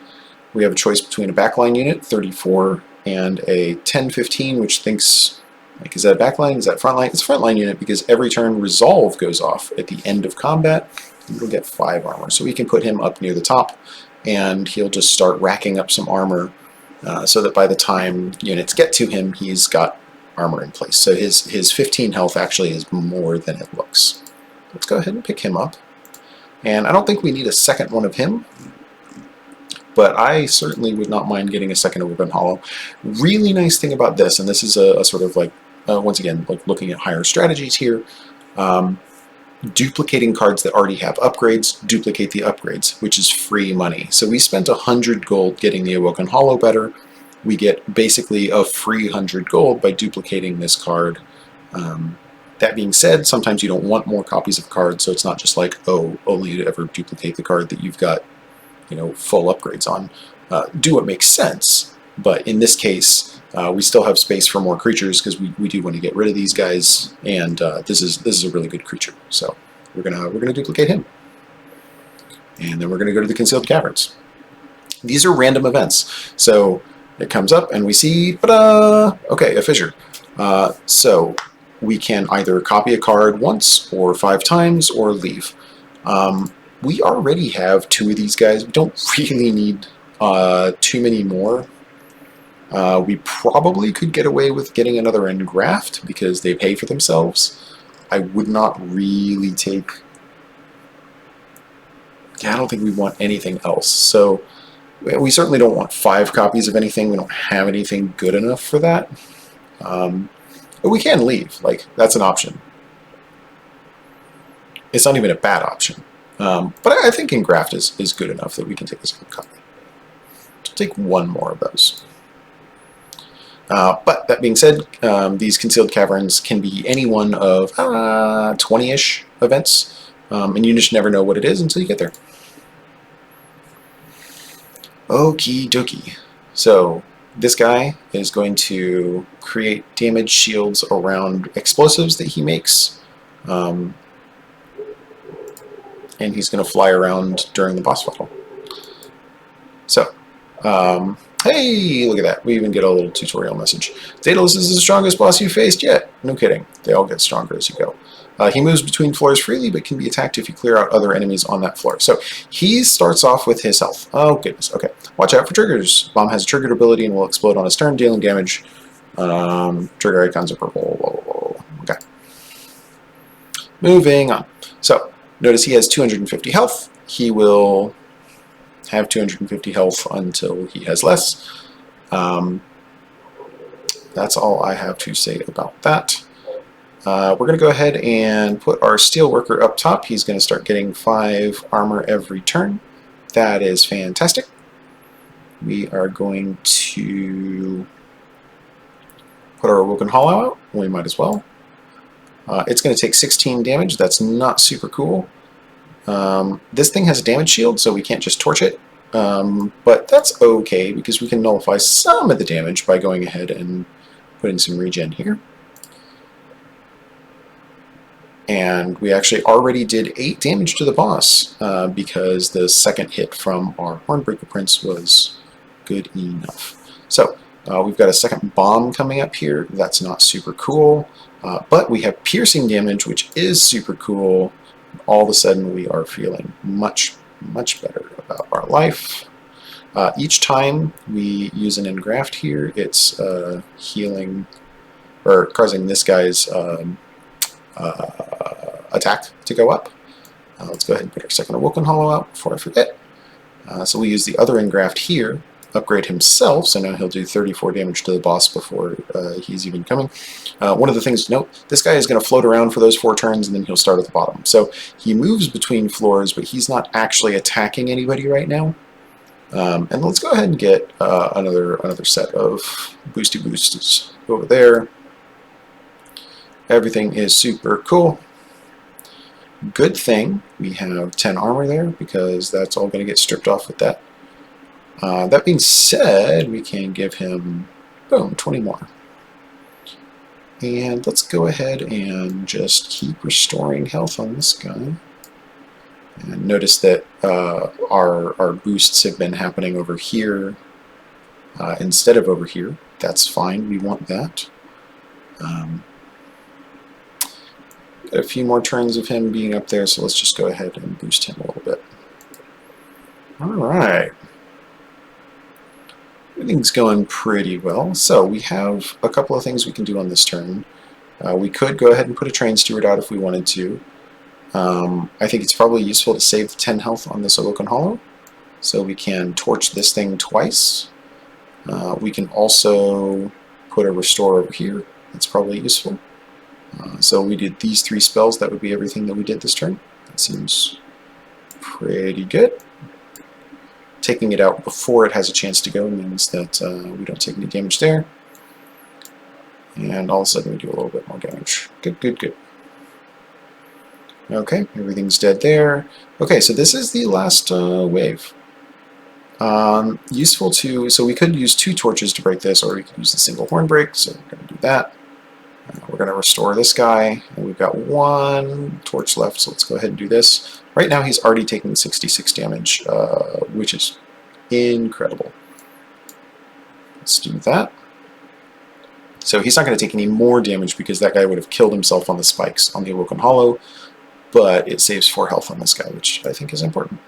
we have a choice between a backline unit, 34, and a 10-15, which thinks, like, is that a backline? Is that frontline? It's a frontline unit because every turn Resolve goes off at the end of combat. He'll get 5 armor. So we can put him up near the top, and he'll just start racking up some armor so that by the time units get to him, he's got armor in place. So his 15 health actually is more than it looks. Let's go ahead and pick him up. And I don't think we need a second one of him, but I certainly would not mind getting a second Awoken Hollow. Really nice thing about this, and this is a sort of like, once again, like looking at higher strategies here, duplicating cards that already have upgrades, duplicate the upgrades, which is free money. So we spent 100 gold getting the Awoken Hollow better. We get basically a free 100 gold by duplicating this card. That being said, sometimes you don't want more copies of cards, so it's not just like, oh, only to ever duplicate the card that you've got, you know, full upgrades on. Do what makes sense, but in this case, we still have space for more creatures because we do want to get rid of these guys, and this is a really good creature. So we're gonna duplicate him, and then we're gonna go to the Concealed Caverns. These are random events, so it comes up and we see, okay, a fissure. So we can either copy a card once or 5 times or leave. We already have 2 of these guys. We don't really need too many more. We probably could get away with getting another Engraft because they pay for themselves. I would not really take... Yeah, I don't think we want anything else. So we certainly don't want 5 copies of anything. We don't have anything good enough for that. But we can leave. Like, that's an option. It's not even a bad option. But I think Engraft is good enough that we can take a second copy. So take 1 more of those. But that being said, these concealed caverns can be any one of 20-ish events, and you just never know what it is until you get there. Okie dokie. So this guy is going to create damage shields around explosives that he makes, and he's going to fly around during the boss battle. So, hey, look at that. We even get a little tutorial message. Daedalus is the strongest boss you faced yet. No kidding. They all get stronger as you go. He moves between floors freely, but can be attacked if you clear out other enemies on that floor. So he starts off with his health. Oh, goodness. Okay. Watch out for triggers. Bomb has a triggered ability and will explode on his turn, dealing damage. Trigger icons are purple. Blah, blah, blah, blah. Okay. Moving on. So notice he has 250 health. He will have 250 health until he has less. That's all I have to say about that. We're going to go ahead and put our Steelworker up top. He's going to start getting 5 armor every turn. That is fantastic. We are going to put our Awoken Hollow out. We might as well. It's going to take 16 damage. That's not super cool. This thing has a damage shield, so we can't just torch it. But that's okay, because we can nullify some of the damage by going ahead and putting some regen here. And we actually already did 8 damage to the boss, because the second hit from our Hornbreaker Prince was good enough. So, we've got a second bomb coming up here. That's not super cool. But we have piercing damage, which is super cool. All of a sudden, we are feeling much, much better about our life. Each time we use an engraft here, it's healing, or causing this guy's attack to go up. Let's go ahead and put our second Awoken Hollow out before I forget. So we use the other engraft here, upgrade himself, so now he'll do 34 damage to the boss before he's even coming. One of the things to note, this guy is going to float around for those 4 turns and then he'll start at the bottom. So he moves between floors, but he's not actually attacking anybody right now. And let's go ahead and get another set of boosty boosts over there. Everything is super cool. Good thing we have 10 armor there, because that's all going to get stripped off with that. That being said, we can give him, boom, 20 more. And let's go ahead and just keep restoring health on this guy. And notice that our boosts have been happening over here instead of over here. That's fine, we want that. Got a few more turns of him being up there, so let's just go ahead and boost him a little bit. Alright. Everything's going pretty well. So we have a couple of things we can do on this turn. We could go ahead and put a Train Steward out if we wanted to. I think it's probably useful to save the 10 health on this Awoken Hollow, so we can torch this thing twice. We can also put a Restore over here. That's probably useful. So we did these 3 spells. That would be everything that we did this turn. That seems pretty good. Taking it out before it has a chance to go means that we don't take any damage there. And all of a sudden we do a little bit more damage. Good, good, good. Okay, everything's dead there. Okay, so this is the last wave. Useful to, so we could use 2 torches to break this, or we could use the single horn break, so we're going to do that. We're going to restore this guy, and we've got 1 torch left, so let's go ahead and do this. Right now he's already taking 66 damage, which is incredible. Let's do that. So he's not going to take any more damage because that guy would have killed himself on the spikes on the Awoken Hollow, but it saves 4 health on this guy, which I think is important.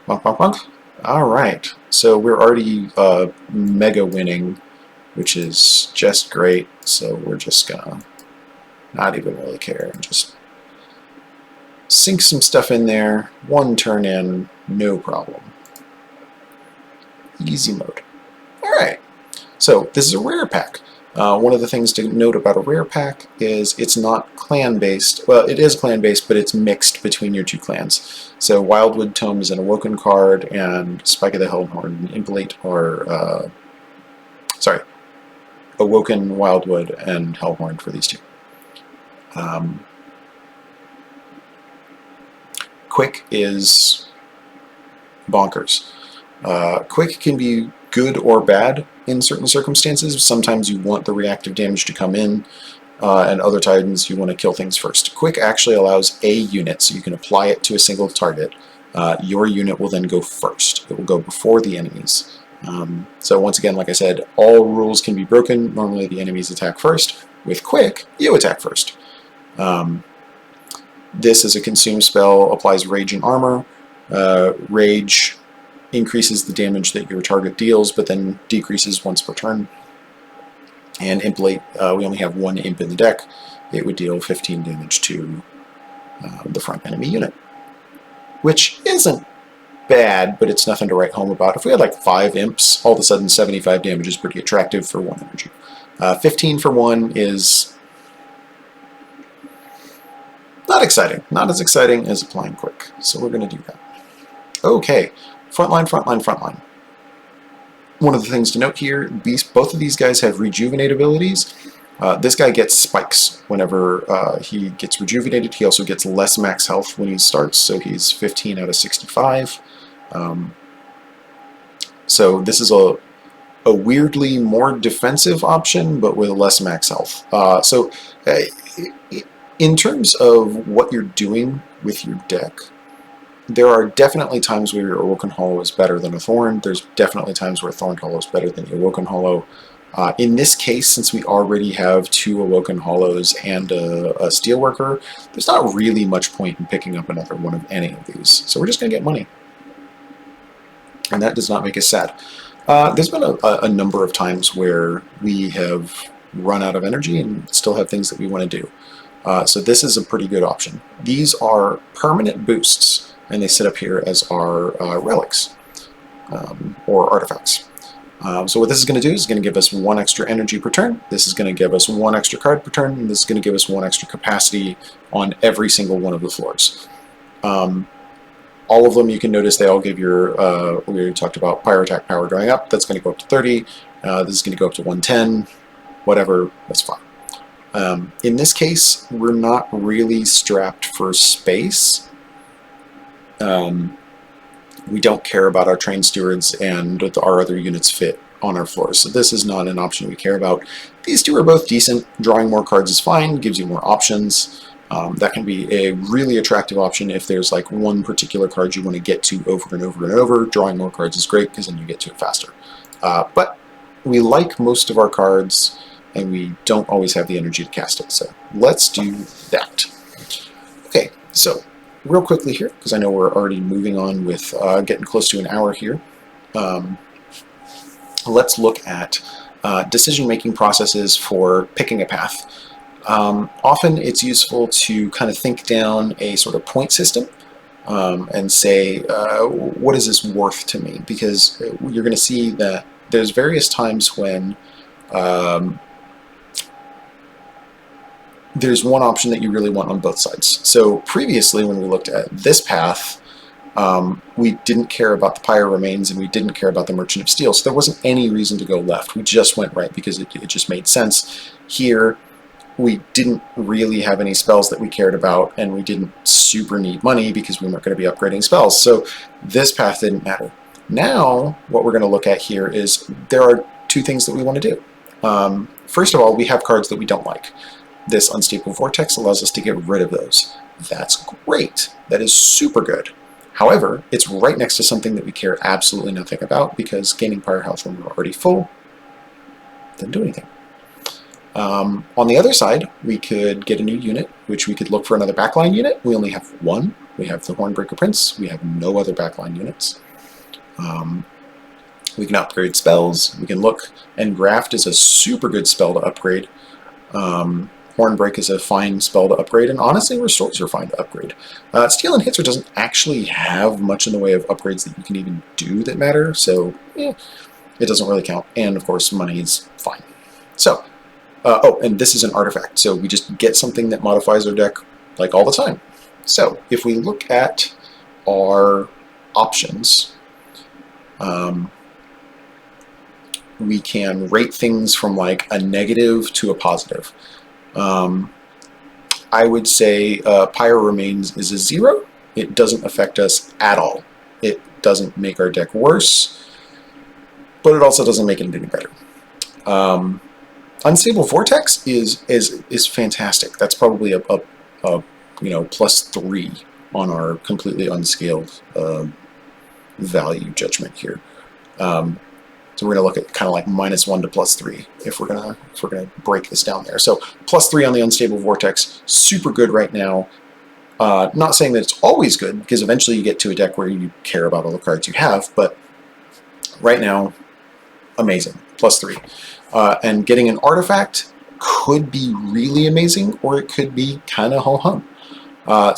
Bonk, bonk, bonk. Alright, so we're already mega winning, which is just great, so we're just gonna Not even really care. Just sink some stuff in there. 1 turn in, no problem. Easy mode. All right. So this is a rare pack. One of the things to note about a rare pack is it's not clan-based. Well, it is clan-based, but it's mixed between your 2 clans. So Wildwood Tome is an Awoken card, and Spike of the Hellhorn and Impelate are, Awoken, Wildwood, and Hellhorn for these 2. Quick is bonkers. Quick can be good or bad in certain circumstances. Sometimes you want the reactive damage to come in, and other times you want to kill things first. Quick actually allows a unit, so you can apply it to a single target. Your unit will then go first. It will go before the enemies. So once again, like I said, all rules can be broken. Normally the enemies attack first. With Quick, you attack first. This is a consume spell, applies Rage and Armor. Rage increases the damage that your target deals, but then decreases once per turn. And Impelate, we only have 1 imp in the deck. It would deal 15 damage to the front enemy unit, which isn't bad, but it's nothing to write home about. If we had like 5 imps, all of a sudden 75 damage is pretty attractive for 1 energy. 15 for 1 is not exciting. Not as exciting as applying Quick. So we're going to do that. Okay, frontline, frontline, frontline. One of the things to note here, both of these guys have rejuvenate abilities. This guy gets spikes whenever he gets rejuvenated. He also gets less max health when he starts, so he's 15 out of 65. So this is a weirdly more defensive option, but with less max health. In terms of what you're doing with your deck, there are definitely times where your Awoken Hollow is better than a Thorn. There's definitely times where Thorn Hollow is better than the Awoken Hollow. In this case, since we already have 2 Awoken Hollows and a Steelworker, there's not really much point in picking up another one of any of these. So we're just going to get money. And that does not make us sad. There's been a number of times where we have run out of energy and still have things that we want to do. So this is a pretty good option. These are permanent boosts, and they sit up here as our relics or artifacts. So what this is going to do is going to give us 1 extra energy per turn. This is going to give us 1 extra card per turn, and this is going to give us 1 extra capacity on every single one of the floors. All of them, you can notice they all give your, we already talked about Pyro Attack power going up. That's going to go up to 30. This is going to go up to 110. Whatever, that's fine. In this case, we're not really strapped for space. We don't care about our train stewards and our other units fit on our floors, so this is not an option we care about. These 2 are both decent. Drawing more cards is fine, gives you more options. That can be a really attractive option if there's like one particular card you want to get to over and over and over. Drawing more cards is great because then you get to it faster. But we like most of our cards, and we don't always have the energy to cast it, so let's do that. Okay, so real quickly here, because I know we're already moving on with getting close to an hour here, let's look at decision-making processes for picking a path. Often it's useful to kind of think down a sort of point system and say, what is this worth to me? Because you're going to see that there's various times when there's one option that you really want on both sides. So previously, when we looked at this path, we didn't care about the Pyre Remains and we didn't care about the Merchant of Steel, so there wasn't any reason to go left. We just went right because it just made sense. Here, we didn't really have any spells that we cared about, and we didn't super need money because we weren't going to be upgrading spells, so this path didn't matter. Now, what we're going to look at here is there are 2 things that we want to do. First of all, we have cards that we don't like. This Unstable Vortex allows us to get rid of those. That's great. That is super good. However, it's right next to something that we care absolutely nothing about, because gaining Pyre health when we're already full doesn't do anything. On the other side, we could get a new unit, which we could look for another backline unit. We only have 1. We have the Hornbreaker Prince. We have no other backline units. We can upgrade spells. We can look, and Graft is a super good spell to upgrade. Hornbreak is a fine spell to upgrade, and honestly, Restores are fine to upgrade. Steal and Hitzer doesn't actually have much in the way of upgrades that you can even do that matter, so it doesn't really count. And of course, money is fine. So, oh, and this is an artifact, so we just get something that modifies our deck like all the time. So, if we look at our options, we can rate things from like a negative to a positive. I would say Pyre Remains is a 0. It doesn't affect us at all. It doesn't make our deck worse, but it also doesn't make it any better. Unstable Vortex is fantastic. That's probably a +3 on our completely unscaled value judgment here. So we're going to look at kind of like -1 to +3 if we're gonna break this down there. So +3 on the Unstable Vortex, super good right now. Not saying that it's always good, because eventually you get to a deck where you care about all the cards you have, but right now, amazing, +3. And getting an artifact could be really amazing, or it could be kind of ho-hum.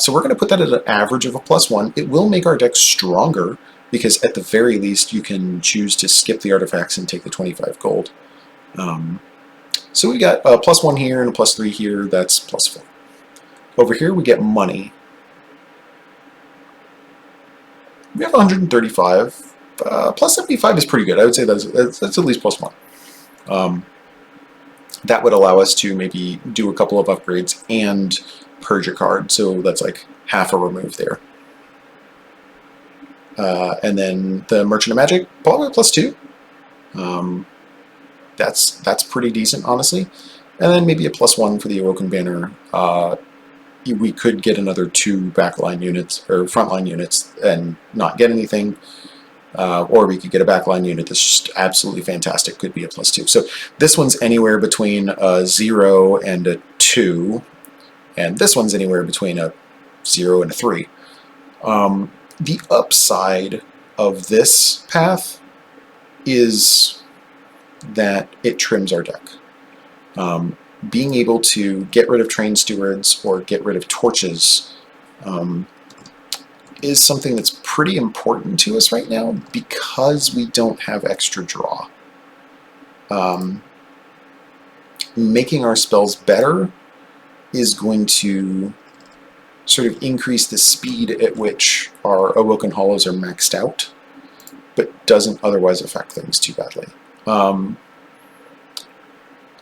So we're going to put that at an average of a +1. It will make our deck stronger, because at the very least you can choose to skip the artifacts and take the 25 gold. So we got a +1 here and a +3 here, that's +4. Over here we get money. We have 135. +75 is pretty good. I would say that's at least +1. That would allow us to maybe do a couple of upgrades and purge a card, so that's like half a remove there. And then the Merchant of Magic, probably +2. That's pretty decent, honestly. And then maybe a +1 for the Awoken Banner. We could get another 2 backline units or frontline units and not get anything. Or we could get a backline unit that's just absolutely fantastic, could be a +2. So this one's anywhere between a 0 and a 2, and this one's anywhere between a 0 and a 3. The upside of this path is that it trims our deck. Being able to get rid of Train Stewards or get rid of Torches is something that's pretty important to us right now, because we don't have extra draw. Making our spells better is going to sort of increase the speed at which our Awoken Hollows are maxed out, but doesn't otherwise affect things too badly.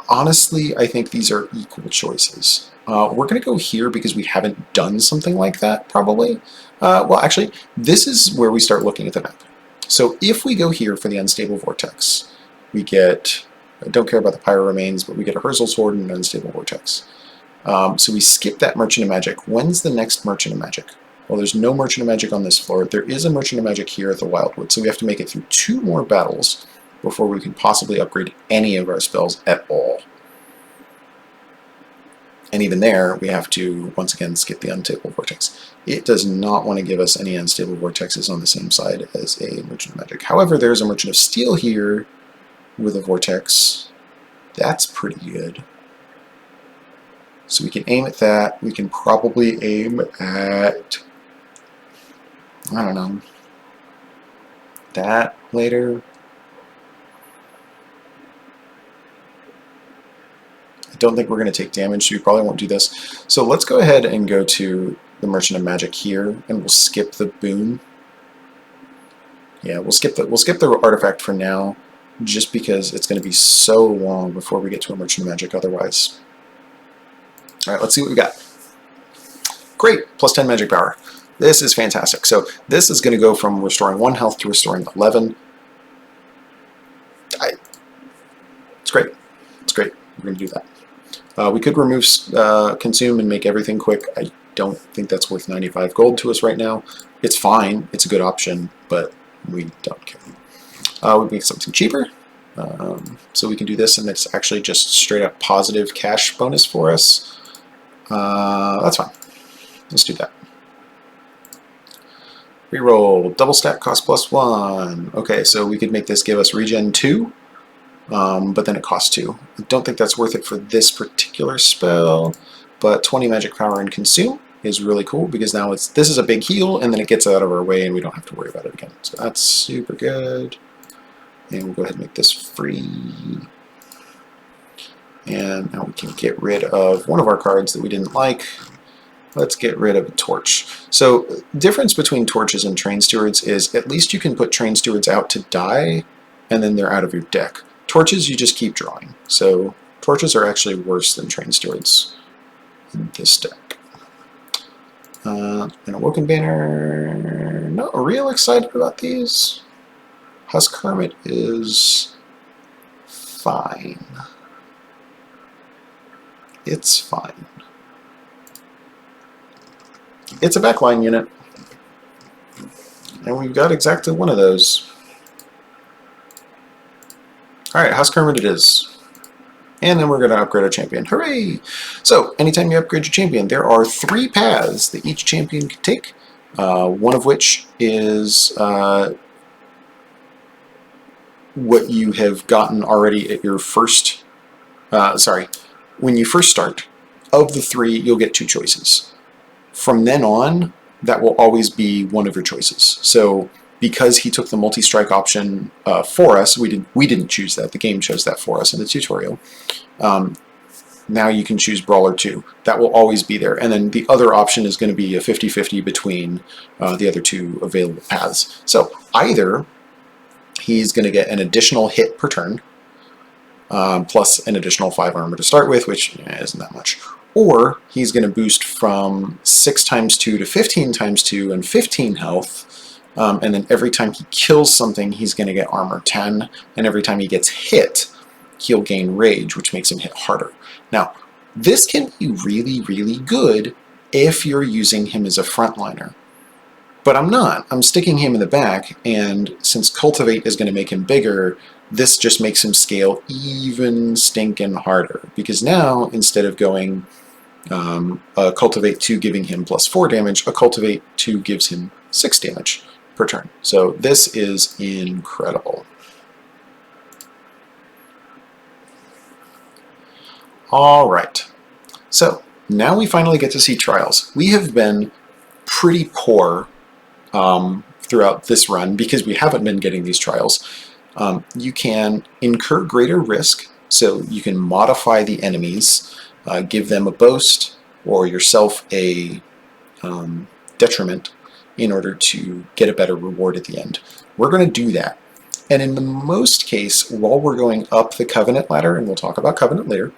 Honestly, I think these are equal choices. We're going to go here because we haven't done something like that, probably. Well, actually, this is where we start looking at the map. So if we go here for the Unstable Vortex, we get, I don't care about the Pyre Remains, but we get a Herzl's Horde and an Unstable Vortex. So we skip that Merchant of Magic. When's the next Merchant of Magic? Well, there's no Merchant of Magic on this floor. There is a Merchant of Magic here at the Wildwood, so we have to make it through 2 more battles before we can possibly upgrade any of our spells at all. And even there, we have to, once again, skip the Unstable Vortex. It does not want to give us any Unstable Vortexes on the same side as a Merchant of Magic. However, there's a Merchant of Steel here with a Vortex. That's pretty good. So we can aim at that. We can probably aim at, I don't know, that later. I don't think we're going to take damage, so we probably won't do this. So let's go ahead and go to the Merchant of Magic here, and we'll skip the boon. Yeah, we'll skip the artifact for now, just because it's going to be so long before we get to a Merchant of Magic otherwise. All right, let's see what we got. Great, +10 magic power. This is fantastic. So this is going to go from restoring 1 health to restoring 11. It's great. It's great. We're going to do that. We could remove Consume and make everything quick. I don't think that's worth 95 gold to us right now. It's fine. It's a good option, but we don't care. We make something cheaper. So we can do this, and it's actually just straight up positive cash bonus for us. That's fine. Let's do that. Reroll, double stack cost +1. Okay, so we could make this give us regen 2. but then it costs 2. I don't think that's worth it for this particular spell, but 20 magic power and consume is really cool because now this is a big heal, and then it gets out of our way and we don't have to worry about it again. So that's super good. And we'll go ahead and make this free. And now we can get rid of one of our cards that we didn't like. Let's get rid of a torch. So the difference between torches and train stewards is at least you can put train stewards out to die, and then they're out of your deck. Torches you just keep drawing. So torches are actually worse than train stewards in this deck. An Awoken Banner, not real excited about these. Husk Hermit is fine. It's fine. It's a backline unit. And we've got exactly one of those. Alright, Husk Hermit it is. And then we're going to upgrade our champion. Hooray! So, anytime you upgrade your champion, there are 3 paths that each champion can take. One of which is what you have gotten already at your first... when you first start. Of the 3, you'll get 2 choices. From then on, that will always be one of your choices. So, because he took the multi-strike option for us, we didn't choose that. The game chose that for us in the tutorial. Now you can choose Brawler 2. That will always be there. And then the other option is going to be a 50-50 between the other 2 available paths. So either he's going to get an additional hit per turn, plus an additional 5 armor to start with, which isn't that much. Or he's going to boost from 6 times 2 to 15 times 2 and 15 health. And then every time he kills something, he's going to get armor 10. And every time he gets hit, he'll gain rage, which makes him hit harder. Now, this can be really, really good if you're using him as a frontliner. But I'm not. I'm sticking him in the back, and since Cultivate is going to make him bigger, this just makes him scale even stinking harder. Because now, instead of going a Cultivate 2 giving him plus 4 damage, a Cultivate 2 gives him 6 damage per turn. So this is incredible. Alright, so now we finally get to see trials. We have been pretty poor throughout this run because we haven't been getting these trials. You can incur greater risk, so you can modify the enemies, give them a boast or yourself a detriment in order to get a better reward at the end. We're going to do that. And in the most case, while we're going up the Covenant ladder, and we'll talk about Covenant later,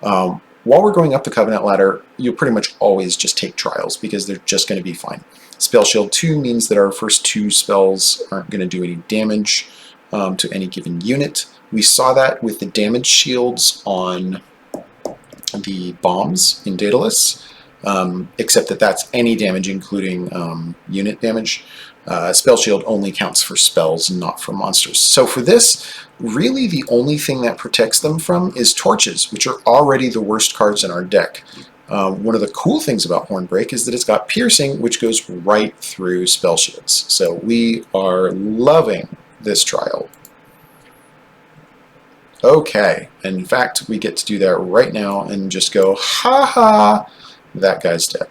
while we're going up the Covenant ladder, you'll pretty much always just take trials because they're just going to be fine. Spell Shield 2 means that our first 2 spells aren't going to do any damage to any given unit. We saw that with the damage shields on the bombs in Daedalus, except that that's any damage including unit damage. Spell Shield only counts for spells, not for monsters. So for this, really the only thing that protects them from is torches, which are already the worst cards in our deck. One of the cool things about Hornbreak is that it's got piercing, which goes right through spell shields. So we are loving this trial. Okay, and in fact, we get to do that right now and just go, ha ha, that guy's dead.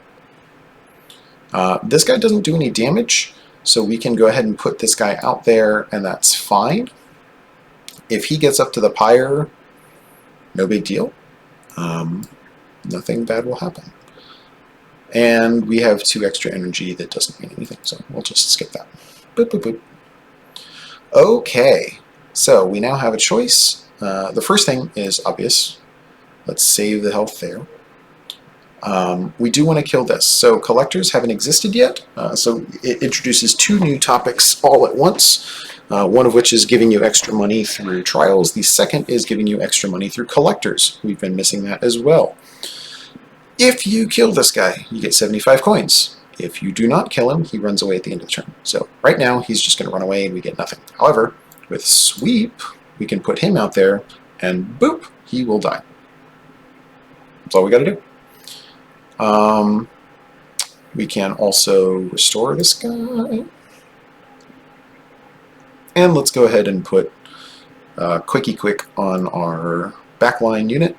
This guy doesn't do any damage, so we can go ahead and put this guy out there, and that's fine. If he gets up to the pyre, no big deal. Nothing bad will happen. And we have 2 extra energy that doesn't mean anything, so we'll just skip that. Boop, boop, boop. Okay, so we now have a choice. The first thing is obvious. Let's save the health there. We do want to kill this. So collectors haven't existed yet, so it introduces 2 new topics all at once. One of which is giving you extra money through trials. The second is giving you extra money through collectors. We've been missing that as well. If you kill this guy, you get 75 coins. If you do not kill him, he runs away at the end of the turn. So right now, he's just going to run away and we get nothing. However, with Sweep, we can put him out there and boop, he will die. That's all we got to do. We can also restore this guy. And let's go ahead and put Quickie quick on our backline unit.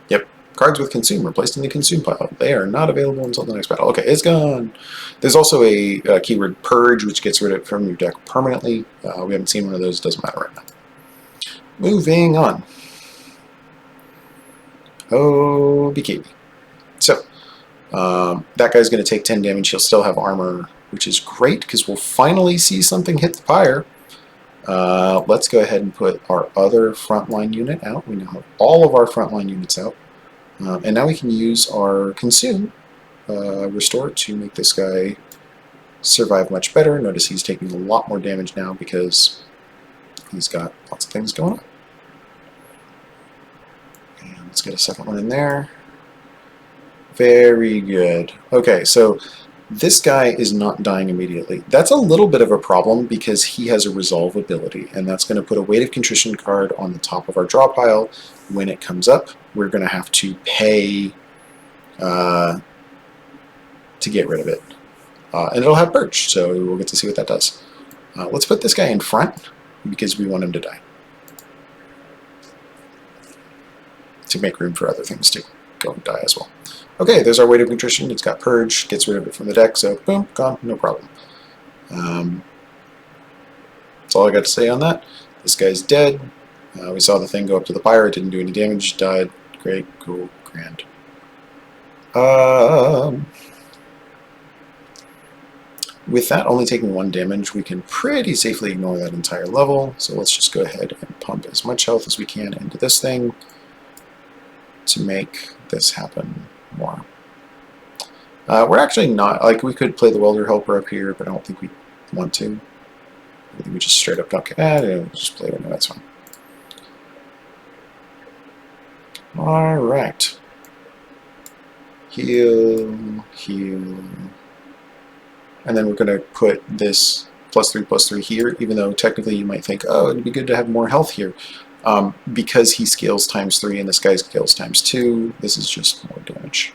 Yep, cards with consume are placed in the consume pile. They are not available until the next battle. Okay, it's gone. There's also a keyword purge, which gets rid of it from your deck permanently. We haven't seen one of those, doesn't matter right now. Moving on. Oh, BKB. So, that guy's going to take 10 damage. He'll still have armor, which is great because we'll finally see something hit the pyre. Let's go ahead and put our other frontline unit out. We now have all of our frontline units out. And now we can use our consume restore to make this guy survive much better. Notice he's taking a lot more damage now because he's got lots of things going on. And let's get a second one in there. Very good. Okay, so this guy is not dying immediately. That's a little bit of a problem because he has a resolve ability, and that's going to put a Weight of Contrition card on the top of our draw pile. When it comes up, we're going to have to pay to get rid of it. And it'll have Purge, so we'll get to see what that does. Let's put this guy in front because we want him to die. To make room for other things to go and die as well. Okay, there's our Weight of Contrition. It's got Purge, gets rid of it from the deck, so boom, gone, no problem. That's all I got to say on that. This guy's dead. We saw the thing go up to the pyre, it didn't do any damage, died. Great, cool, grand. With that only taking 1 damage, we can pretty safely ignore that entire level, so let's just go ahead and pump as much health as we can into this thing to make this happen more. We're actually not, like, we could play the welder helper up here, but I don't think we want to. I think we just straight up don't just play it, no, that's fine. Alright. Heal, heal. And then we're going to put this +3/+3 here, even though technically you might think, oh, it'd be good to have more health here. Because he scales ×3 and this guy scales ×2, this is just more damage.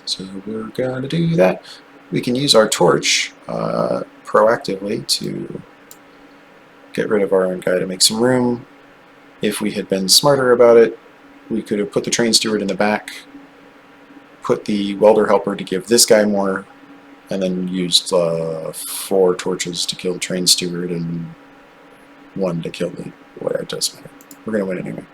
So we're going to do that. We can use our torch proactively to get rid of our own guy to make some room. If we had been smarter about it, we could have put the train steward in the back, put the welder helper to give this guy more, and then used 4 torches to kill the train steward and 1 to kill the... Whatever, it doesn't matter. We're going to win anyway.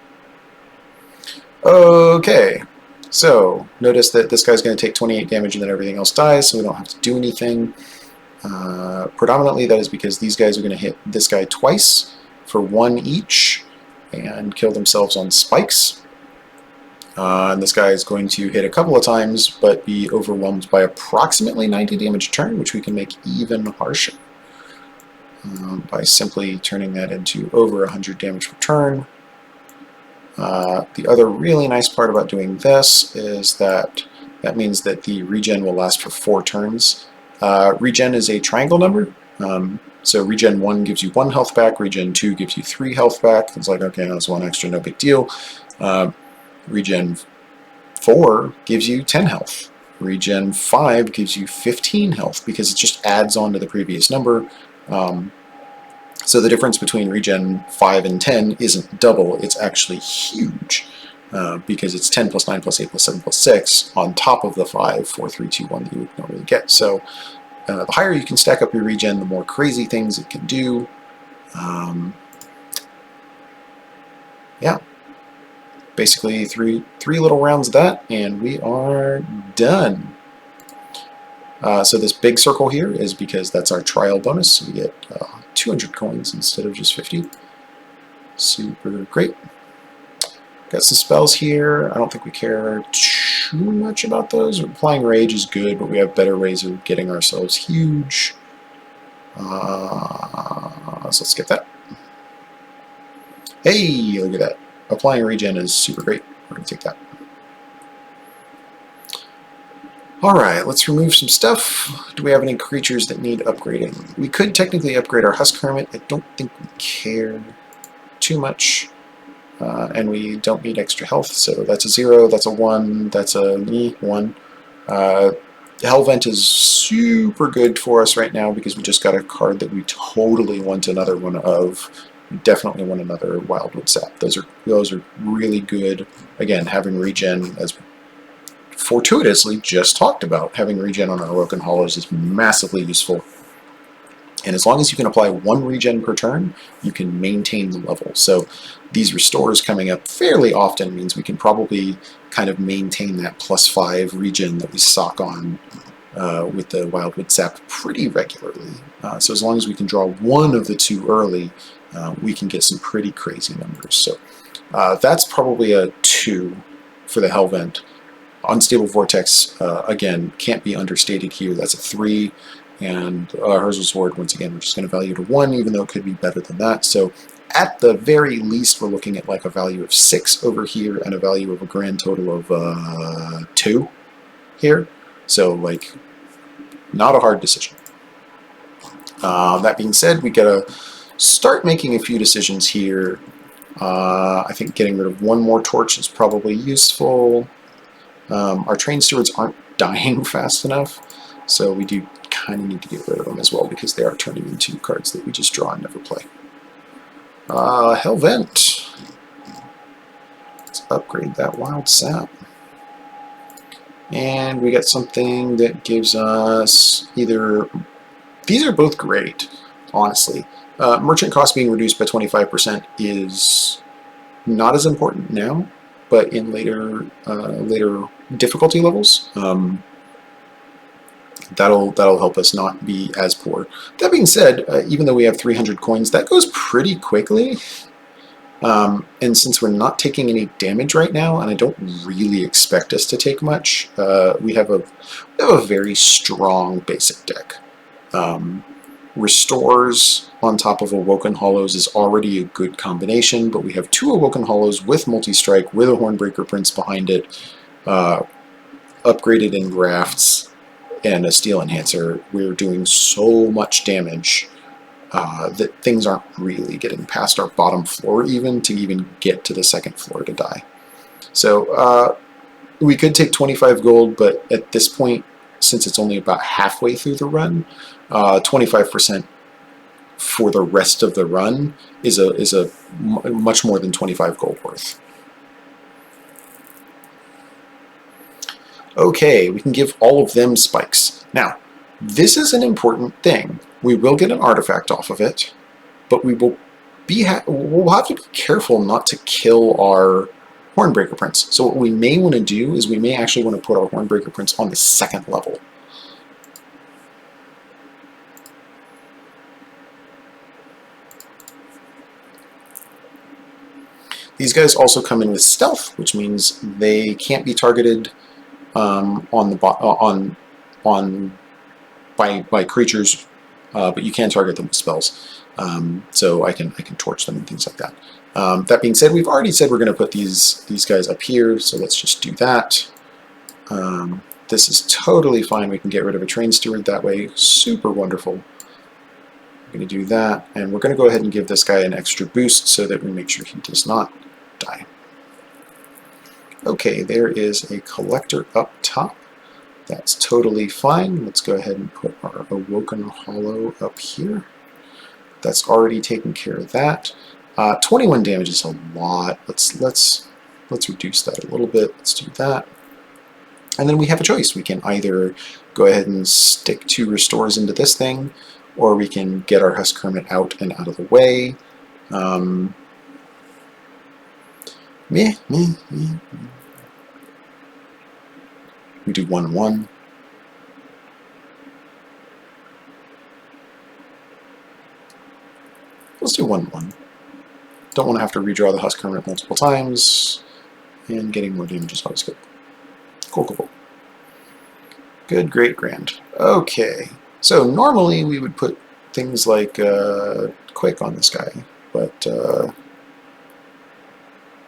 Okay, so notice that this guy's going to take 28 damage and then everything else dies, so we don't have to do anything. Predominantly that is because these guys are going to hit this guy twice for 1 each and kill themselves on spikes. And this guy is going to hit a couple of times but be overwhelmed by approximately 90 damage a turn, which we can make even harsher. By simply turning that into over 100 damage per turn. The other really nice part about doing this is that means that the regen will last for 4 turns. Regen is a triangle number, so regen 1 gives you 1 health back, regen 2 gives you 3 health back. It's like, okay, that's 1 extra, no big deal. Regen 4 gives you 10 health. Regen 5 gives you 15 health because it just adds on to the previous number. So the difference between regen 5 and 10 isn't double, it's actually huge, because it's 10 plus 9 plus 8 plus 7 plus 6 on top of the 5, 4, 3, 2, 1 that you would normally get. So the higher you can stack up your regen, the more crazy things it can do. Yeah, basically three little rounds of that, and we are done. So this big circle here is because that's our trial bonus, so we get 200 coins instead of just 50. Super great. Got some spells here. I don't think we care too much about those. Applying Rage is good, but we have better ways of getting ourselves huge. So let's skip that. Hey, look at that. Applying Regen is super great. We're going to take that. Alright, let's remove some stuff. Do we have any creatures that need upgrading? We could technically upgrade our Husk Hermit. I don't think we care too much. And we don't need extra health, so that's a 0, that's a 1, that's a 1. Hellvent is super good for us right now because we just got a card that we totally want another one of. We definitely want another Wildwood Sap. Those are really good. Again, having regen, as fortuitously just talked about, having regen on our Awoken Hollows is massively useful. And as long as you can apply 1 regen per turn, you can maintain the level. So these restores coming up fairly often means we can probably kind of maintain that +5 regen that we sock on with the Wildwood Sap pretty regularly. So as long as we can draw 1 of the 2 early, we can get some pretty crazy numbers. So that's probably a 2 for the Hellvent. Unstable Vortex, again, can't be understated here. That's a 3. And Herzl's Horde, once again, we're just going to value to 1, even though it could be better than that. So at the very least, we're looking at like a value of 6 over here and a value of a grand total of 2 here. So, like, not a hard decision. That being said, we gotta start making a few decisions here. I think getting rid of 1 more torch is probably useful. Our train stewards aren't dying fast enough, so we do kind of need to get rid of them as well because they are turning into cards that we just draw and never play. Hellvent. Let's upgrade that Wild Sap. And we got something that gives us either... These are both great, honestly. Merchant cost being reduced by 25% is not as important now, but in later difficulty levels, that'll help us not be as poor. That being said, even though we have 300 coins, that goes pretty quickly. And since we're not taking any damage right now, and I don't really expect us to take much, we have a very strong basic deck. Restores on top of Awoken Hollows is already a good combination, but we have 2 Awoken Hollows with Multi-Strike, with a Hornbreaker Prince behind it, upgraded in Grafts, and a Steel Enhancer. We're doing so much damage that things aren't really getting past our bottom floor even to even get to the second floor to die. So we could take 25 gold, but at this point, since it's only about halfway through the run, 25% for the rest of the run is a much more than 25 gold worth. Okay, we can give all of them spikes. Now, this is an important thing. We will get an artifact off of it, but we'll have to be careful not to kill our Hornbreaker Prince. So what we may want to do is we may actually want to put our Hornbreaker Prince on the 2nd level. These guys also come in with stealth, which means they can't be targeted by creatures, but you can target them with spells. So I can torch them and things like that. That being said, we've already said we're going to put these guys up here, so let's just do that. This is totally fine. We can get rid of a train steward that way. Super wonderful. We're going to do that, and we're going to go ahead and give this guy an extra boost so that we make sure he does not die. Okay, there is a collector up top. That's totally fine. Let's go ahead and put our Awoken Hollow up here. That's already taken care of that. 21 damage is a lot. Let's reduce that a little bit. Let's do that. And then we have a choice. We can either go ahead and stick 2 restores into this thing, or we can get our Husk Hermit out and out of the way. We do 1-1. Let's do 1-1. Don't want to have to redraw the Husk Hermit multiple times, and getting more damage is always good. Cool. Good, great, grand. Okay, so normally we would put things like Quick on this guy, but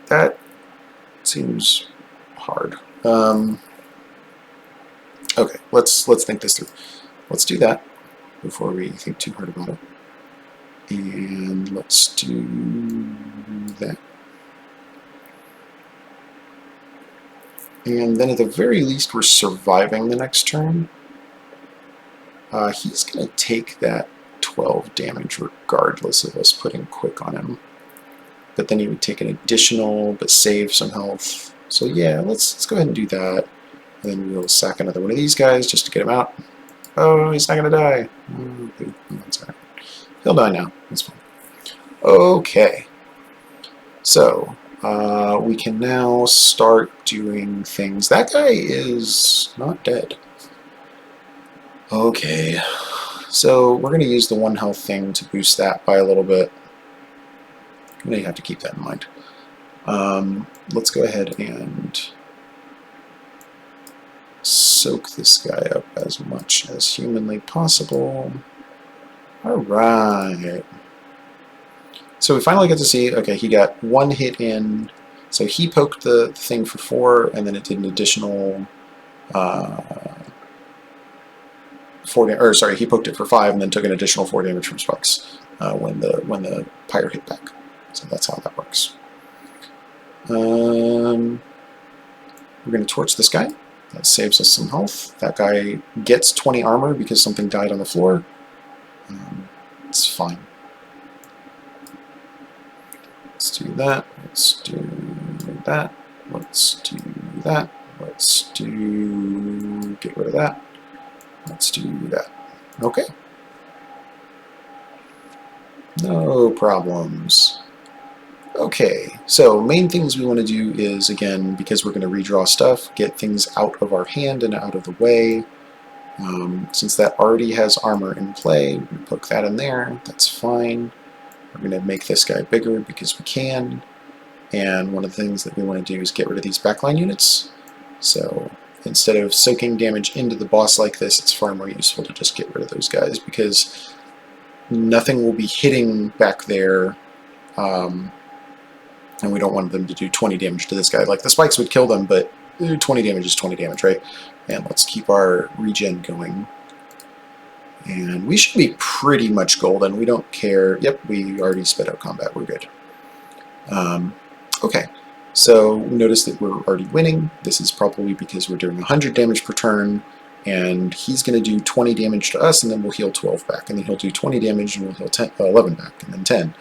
that seems hard. Okay, let's think this through. Let's do that before we think too hard about it. And let's do that. And then at the very least, we're surviving the next turn. He's going to take that 12 damage regardless of us putting quick on him. But then he would take an additional, but save some health. So yeah, let's go ahead and do that. And then we'll sack another one of these guys just to get him out. Oh, he's not going to die. Okay. That's all right. He'll die now. That's fine. Okay. So, we can now start doing things. That guy is not dead. Okay. So, we're going to use the 1 health thing to boost that by a little bit. You may have to keep that in mind. Let's go ahead and soak this guy up as much as humanly possible. Alright. So we finally get to see, okay, he got 1 hit in, so he poked the thing for 4, and then it did an additional 4 or sorry, he poked it for 5 and then took an additional 4 damage from sparks when the pyre hit back. So that's how that works. We're going to torch this guy. That saves us some health. That guy gets 20 armor because something died on the floor. It's fine. Let's do that. Let's do that. Let's do that. Let's do... get rid of that. Let's do that. Okay. No problems. Okay, so main things we want to do is, again, because we're going to redraw stuff, get things out of our hand and out of the way. Since that already has armor in play, we can poke that in there. That's fine. We're going to make this guy bigger because we can. And one of the things that we want to do is get rid of these backline units. So instead of soaking damage into the boss like this, it's far more useful to just get rid of those guys because nothing will be hitting back there. And we don't want them to do 20 damage to this guy. Like, the spikes would kill them, but 20 damage is 20 damage, right? And let's keep our regen going. And we should be pretty much golden. We don't care. Yep, we already sped out combat. We're good. Okay, so notice that we're already winning. This is probably because we're doing 100 damage per turn, and he's going to do 20 damage to us, and then we'll heal 12 back. And then he'll do 20 damage, and we'll heal 11 back, and then 10.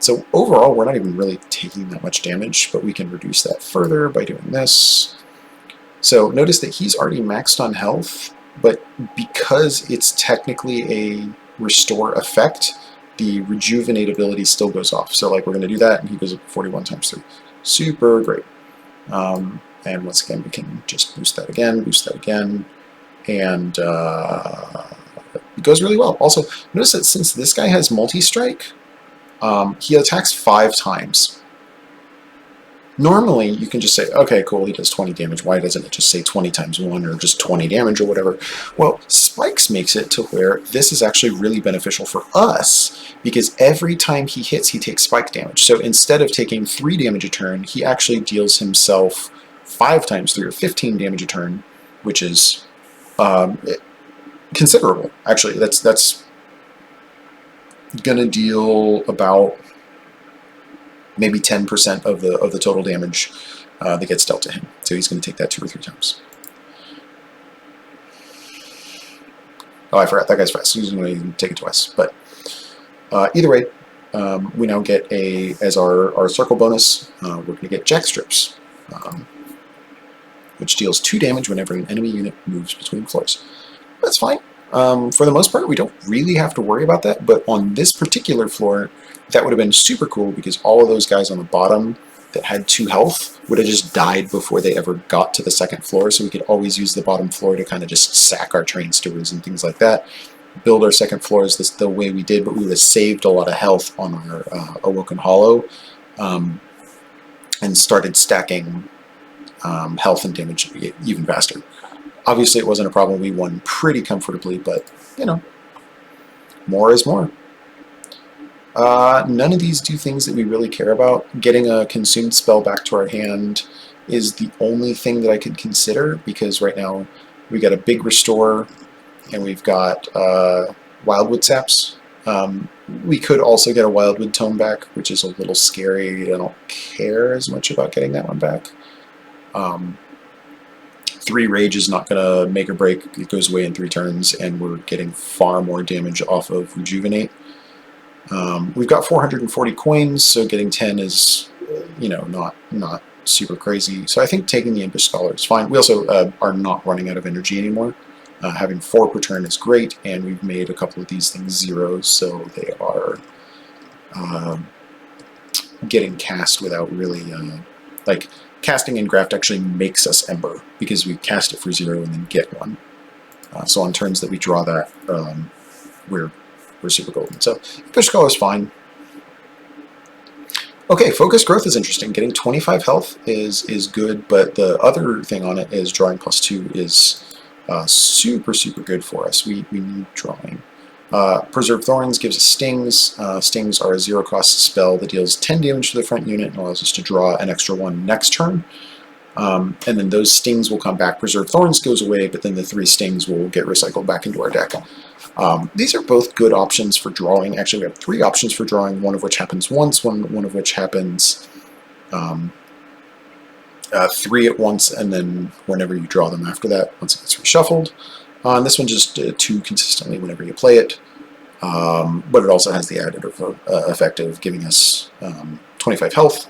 So overall, we're not even really taking that much damage, but we can reduce that further by doing this. So notice that he's already maxed on health, but because it's technically a restore effect, the rejuvenate ability still goes off. So like, we're going to do that, and he goes up 41 times 3. Super great. And once again, we can just boost that again, and it goes really well. Also, notice that since this guy has multi-strike, he attacks 5 times. Normally, you can just say, okay, cool, he does 20 damage. Why doesn't it just say 20 times 1 or just 20 damage or whatever? Well, Spikes makes it to where this is actually really beneficial for us because every time he hits, he takes spike damage. So instead of taking 3 damage a turn, he actually deals himself 5 times 3 or 15 damage a turn, which is considerable. Actually, that's gonna deal about maybe 10% of the total damage that gets dealt to him. So he's going to take that 2 or 3 times. Oh, I forgot, that guy's fast. He's going to take it twice. But either way, we now get as our circle bonus, we're going to get Jack Strips, which deals 2 damage whenever an enemy unit moves between floors. That's fine. For the most part, we don't really have to worry about that, but on this particular floor, that would have been super cool because all of those guys on the bottom that had 2 health would have just died before they ever got to the second floor, so we could always use the bottom floor to kind of just sack our train stewards and things like that, build our second floors the way we did, but we would have saved a lot of health on our Awoken Hollow, and started stacking health and damage even faster. Obviously, it wasn't a problem. We won pretty comfortably, but, you know, more is more. None of these do things that we really care about. Getting a consumed spell back to our hand is the only thing that I could consider, because right now we got a big restore, and we've got Wildwood Saps. We could also get a Wildwood Tome back, which is a little scary. I don't care as much about getting that one back. 3 rage is not going to make or break. It goes away in 3 turns, and we're getting far more damage off of Rejuvenate. We've got 440 coins, so getting 10 is, you know, not super crazy. So I think taking the Impish Scholar is fine. We also are not running out of energy anymore. Having 4 per turn is great, and we've made a couple of these things zeros, so they are getting cast without really, like, casting in Graft actually makes us Ember, because we cast it for 0 and then get 1. So on turns that we draw that, we're super golden. So Impish Scholar is fine. Okay, Focus Growth is interesting. Getting 25 health is good, but the other thing on it is drawing +2 is super good for us. We need drawing. Preserve Thorns gives us Stings. Stings are a 0-cost spell that deals 10 damage to the front unit and allows us to draw an extra 1 next turn. And then those Stings will come back. Preserve Thorns goes away, but then the 3 Stings will get recycled back into our deck. These are both good options for drawing. Actually, we have 3 options for drawing, one of which happens once, one of which happens 3 at once, and then whenever you draw them after that, once it gets reshuffled. And this one just 2 consistently whenever you play it, but it also has the added effect of giving us 25 health.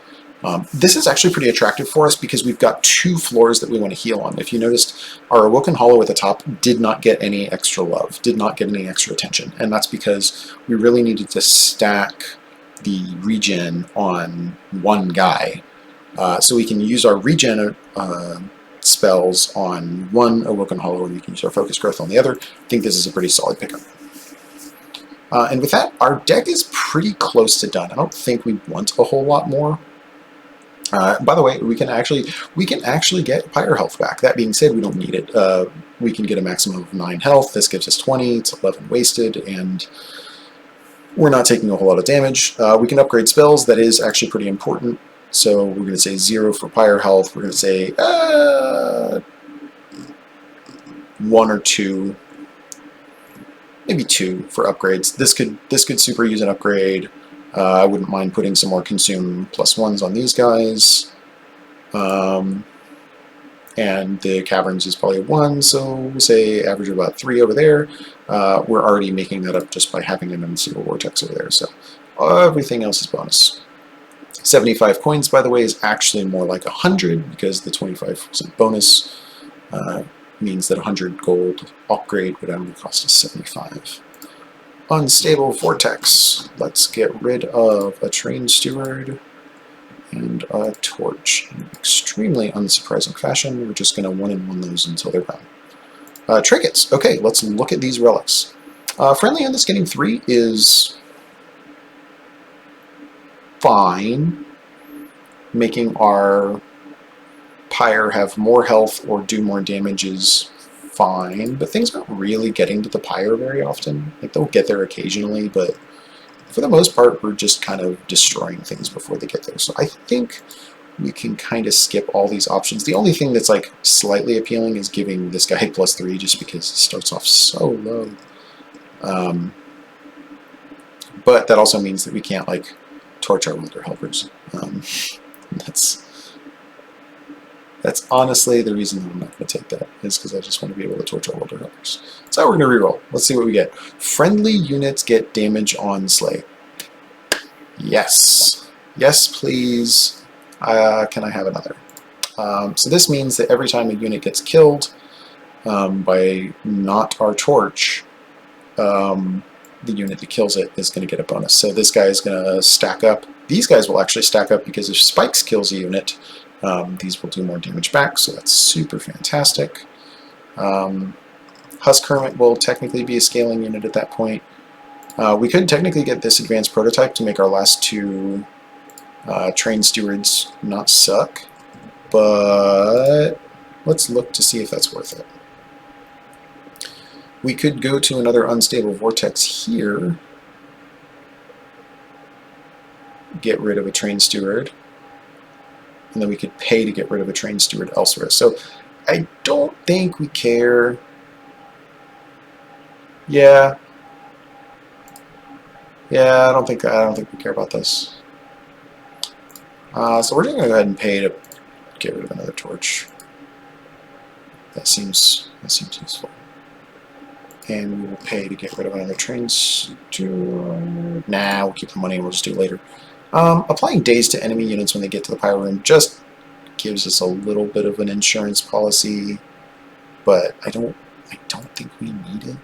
This is actually pretty attractive for us because we've got 2 floors that we want to heal on. If you noticed, our Awoken Hollow at the top did not get any extra love, did not get any extra attention, and that's because we really needed to stack the regen on one guy. So we can use our regen spells on one Awoken Hollow, and we can use our Focus Growth on the other. I think this is a pretty solid pickup. And with that, our deck is pretty close to done. I don't think we want a whole lot more. By the way, we can actually get Pyre health back. That being said, we don't need it. We can get a maximum of 9 health. This gives us 20. It's 11 wasted, and we're not taking a whole lot of damage. We can upgrade spells. That is actually pretty important. So we're going to say 0 for Pyre health. We're going to say 1 or 2, maybe 2 for upgrades. This could super use an upgrade. I wouldn't mind putting some more consume +1s on these guys. And the caverns is probably 1, so we'll say average of about 3 over there. We're already making that up just by having an unstable vortex over there, so everything else is bonus. 75 coins, by the way, is actually more like 100 because the 25% bonus means that 100 gold upgrade would only cost us 75. Unstable Vortex. Let's get rid of a Trained Steward and a Torch. In extremely unsurprising fashion, we're just going to 1-in-1 those until they're done. Trinkets. Okay, let's look at these relics. Friendly on this getting 3 is fine. Making our Pyre have more health or do more damage is fine, but things aren't really getting to the Pyre very often. Like, they'll get there occasionally, but for the most part, we're just kind of destroying things before they get there. So I think we can kind of skip all these options. The only thing that's like slightly appealing is giving this guy +3 just because it starts off so low. But that also means that we can't like torch our Wilder Helpers. That's honestly the reason that I'm not going to take that, is because I just want to be able to torch our Wilder Helpers. So we're going to reroll. Let's see what we get. Friendly units get damage on Slay. Yes. Yes, please. Can I have another? So this means that every time a unit gets killed by not our torch, the unit that kills it is going to get a bonus. So this guy is going to stack up. These guys will actually stack up because if Spikes kills a unit, these will do more damage back, so that's super fantastic. Husk Hermit will technically be a scaling unit at that point. We could technically get this advanced prototype to make our last 2 Trained Stewards not suck, but let's look to see if that's worth it. We could go to another Unstable Vortex here, get rid of a Trained Steward, and then we could pay to get rid of a Trained Steward elsewhere. So I don't think we care. Yeah, I don't think we care about this. So we're just gonna go ahead and pay to get rid of another torch. That seems useful. And we will pay to get rid of another train steward. Nah, we'll keep the money and we'll just do it later. Applying days to enemy units when they get to the pyro room just gives us a little bit of an insurance policy, but I don't think we need it.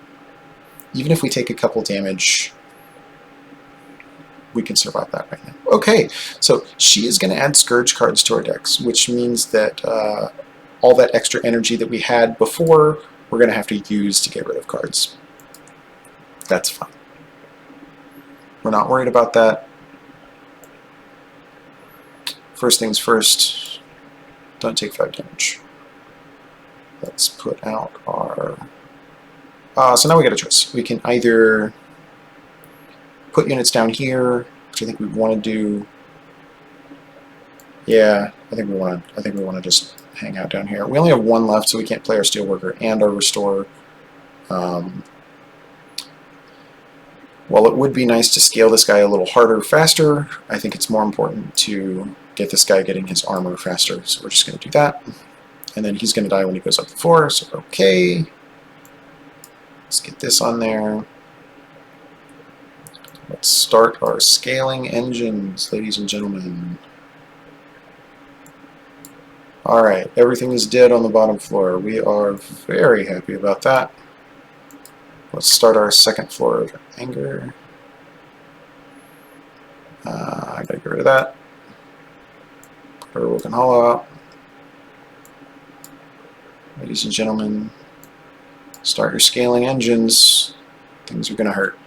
Even if we take a couple damage, we can survive that right now. Okay, so she is going to add Scourge cards to our decks, which means that all that extra energy that we had before, we're going to have to use to get rid of cards. That's fine. We're not worried about that. First things first, don't take 5 damage. Let's put out our... so now we got a choice. We can either put units down here, which I think we want to do. Yeah, I think we want to just hang out down here. We only have 1 left, so we can't play our Steelworker and our Restorer. While it would be nice to scale this guy a little harder, faster, I think it's more important to get this guy getting his armor faster. So we're just going to do that. And then he's going to die when he goes up the floor, so okay. Let's get this on there. Let's start our scaling engines, ladies and gentlemen. Alright, everything is dead on the bottom floor. We are very happy about that. Let's start our second floor of anger. I gotta get rid of that. Put our Woken Hollow out. Ladies and gentlemen, start your scaling engines. Things are gonna hurt.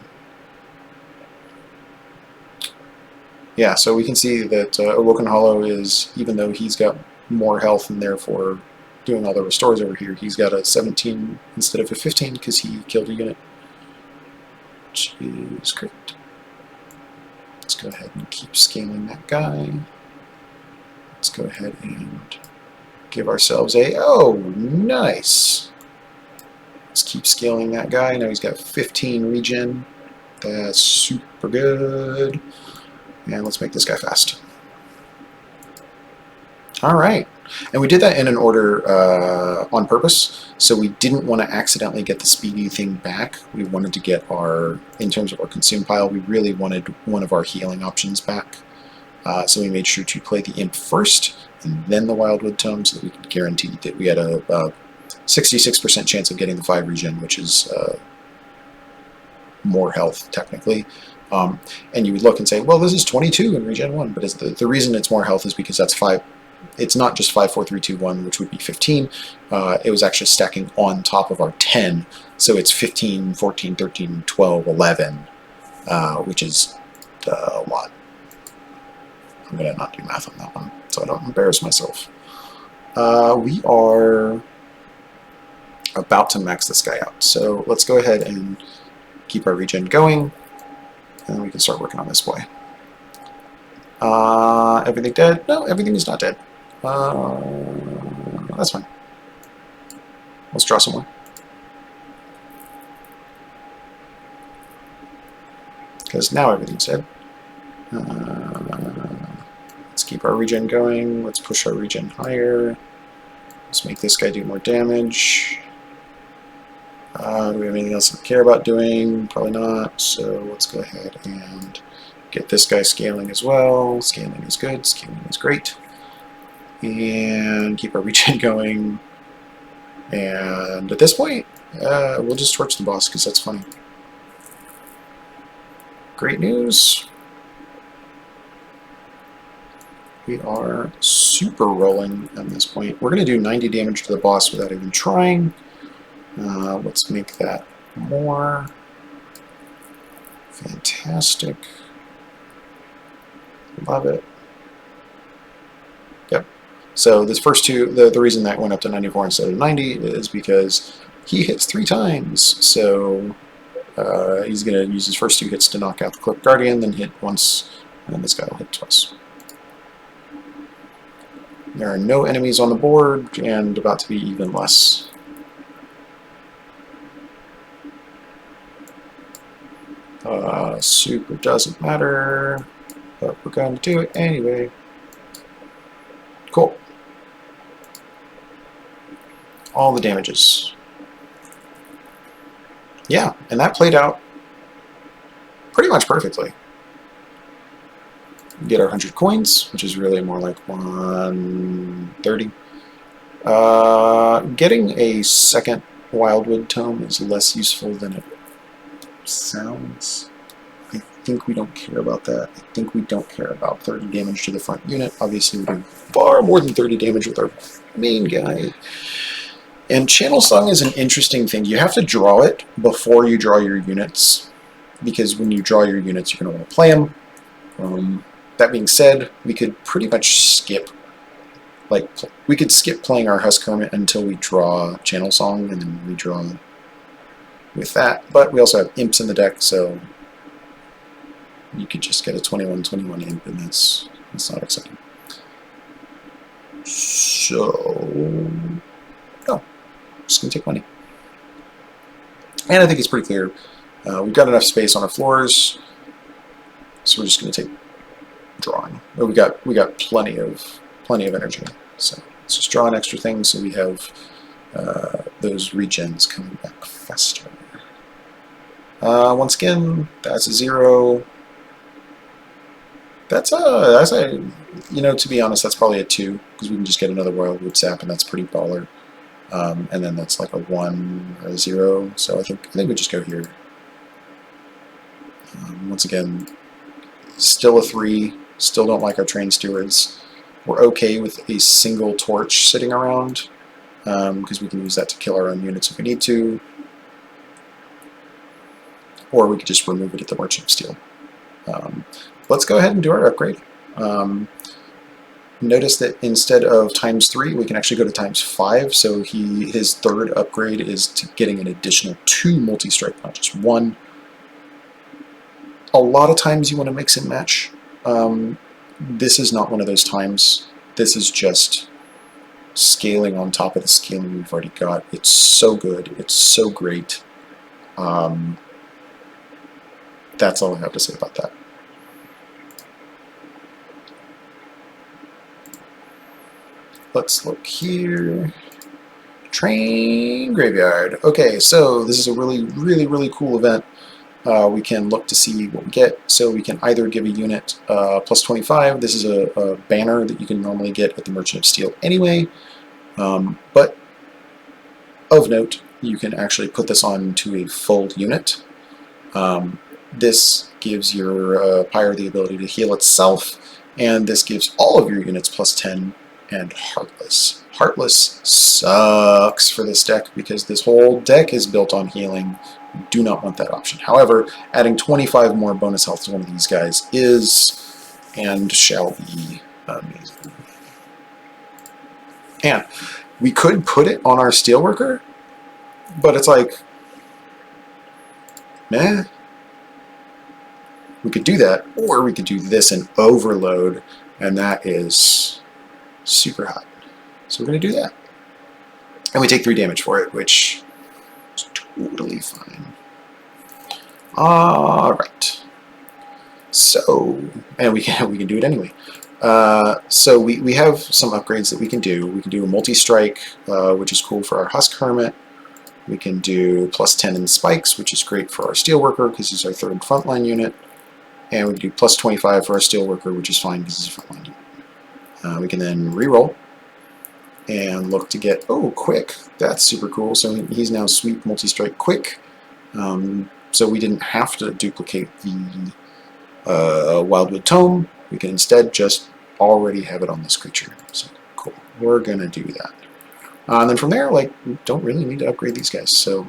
Yeah, so we can see that Awoken Hollow is, even though he's got more health and therefore doing all the restores over here, he's got a 17 instead of a 15 because he killed a unit, which is great. Let's go ahead and keep scaling that guy. Let's go ahead and give ourselves a, oh, nice. Let's keep scaling that guy. Now he's got 15 regen. That's super good. And let's make this guy fast. Alright. And we did that in an order on purpose, so we didn't want to accidentally get the speedy thing back. We wanted to get our, in terms of our consume pile, we really wanted one of our healing options back. So we made sure to play the Imp first, and then the Wildwood Tome, so that we could guarantee that we had a 66% chance of getting the 5 regen, which is more health, technically. And you would look and say, well, this is 22 in regen 1, but the reason it's more health is because that's 5. It's not just 5, 4, 3, 2, 1, which would be 15. It was actually stacking on top of our 10. So it's 15, 14, 13, 12, 11, which is a lot. I'm going to not do math on that one, so I don't embarrass myself. We are about to max this guy out. So let's go ahead and keep our regen going, and then we can start working on this boy. Everything dead? No, everything is not dead. That's fine. Let's draw some more. Because now everything's dead. Let's keep our regen going. Let's push our regen higher. Let's make this guy do more damage. Do we have anything else to care about doing? Probably not. So let's go ahead and get this guy scaling as well. Scaling is good. Scaling is great. And keep our regen going. And at this point, we'll just torch the boss because that's funny. Great news. We are super rolling at this point. We're going to do 90 damage to the boss without even trying. Let's make that more. Fantastic. Love it. Yep. So this first two, the reason that went up to 94 instead of 90 is because he hits 3 times. So he's going to use his first 2 hits to knock out the Cloak Guardian, then hit once, and then this guy will hit twice. There are no enemies on the board, and about to be even less. Super doesn't matter, but we're going to do it anyway. Cool. all the damages. Yeah, and that played out pretty much perfectly. We get our 100 coins, which is really more like 130. Getting a second Wildwood Tome is less useful than it sounds. I think we don't care about that. I think we don't care about 30 damage to the front unit. Obviously, we do far more than 30 damage with our main guy. And Channel Song is an interesting thing. You have to draw it before you draw your units, because when you draw your units, you're going to want to play them. That being said, we could pretty much skip, like, we could skip playing our Husk Hermit until we draw Channel Song, and then redraw with that. But we also have Imps in the deck, so you could just get a 21/21 Imp, and that's not exciting. So, no. Just going to take money. And I think it's pretty clear. We've got enough space on our floors, so we're just going to take drawing. But we got plenty of energy. So let's just draw an extra thing so we have those regens coming back faster. Once again, that's a 0. That's a, you know, to be honest, that's probably a 2, because we can just get another Wildwood Sap, and that's pretty baller. And then that's like a 1 or a 0, so I think we just go here. Once again, still a 3, still don't like our Train Stewards. We're okay with a single torch sitting around, because we can use that to kill our own units if we need to. Or we could just remove it at the Merchant of Steel. Let's go ahead and do our upgrade. Notice that instead of ×3, we can actually go to ×5, so his third upgrade is to getting an additional 2 multi-strike, not just 1. A lot of times you want to mix and match. This is not one of those times. This is just scaling on top of the scaling we've already got. It's so good. It's so great. That's all I have to say about that. Let's look here. Train Graveyard. Okay, so this is a really cool event. We can look to see what we get. So we can either give a unit plus 25. This is a banner that you can normally get at the Merchant of Steel anyway. But of note, you can actually put this on to a full unit. This gives your Pyre the ability to heal itself, and this gives all of your units plus 10. And Heartless. Heartless sucks for this deck because this whole deck is built on healing. You do not want that option. However, adding 25 more bonus health to one of these guys is and shall be amazing. And we could put it on our Steelworker, but it's like, meh. We could do that, or we could do this and Overload, and that is super hot. So we're going to do that. And we take 3 damage for it, which is totally fine. Alright. So, and we can do it anyway. So we have some upgrades that we can do. We can do a multi-strike, which is cool for our Husk Hermit. We can do plus 10 in spikes, which is great for our Steelworker because he's our 3rd frontline unit. And we can do plus 25 for our Steelworker, which is fine because he's a frontline unit. We can then reroll and look to get, oh, quick. That's super cool. So he's now sweep multi-strike quick. So we didn't have to duplicate the Wildwood Tome. We can instead just already have it on this creature. So cool. We're going to do that. And then from there, like, we don't really need to upgrade these guys. So,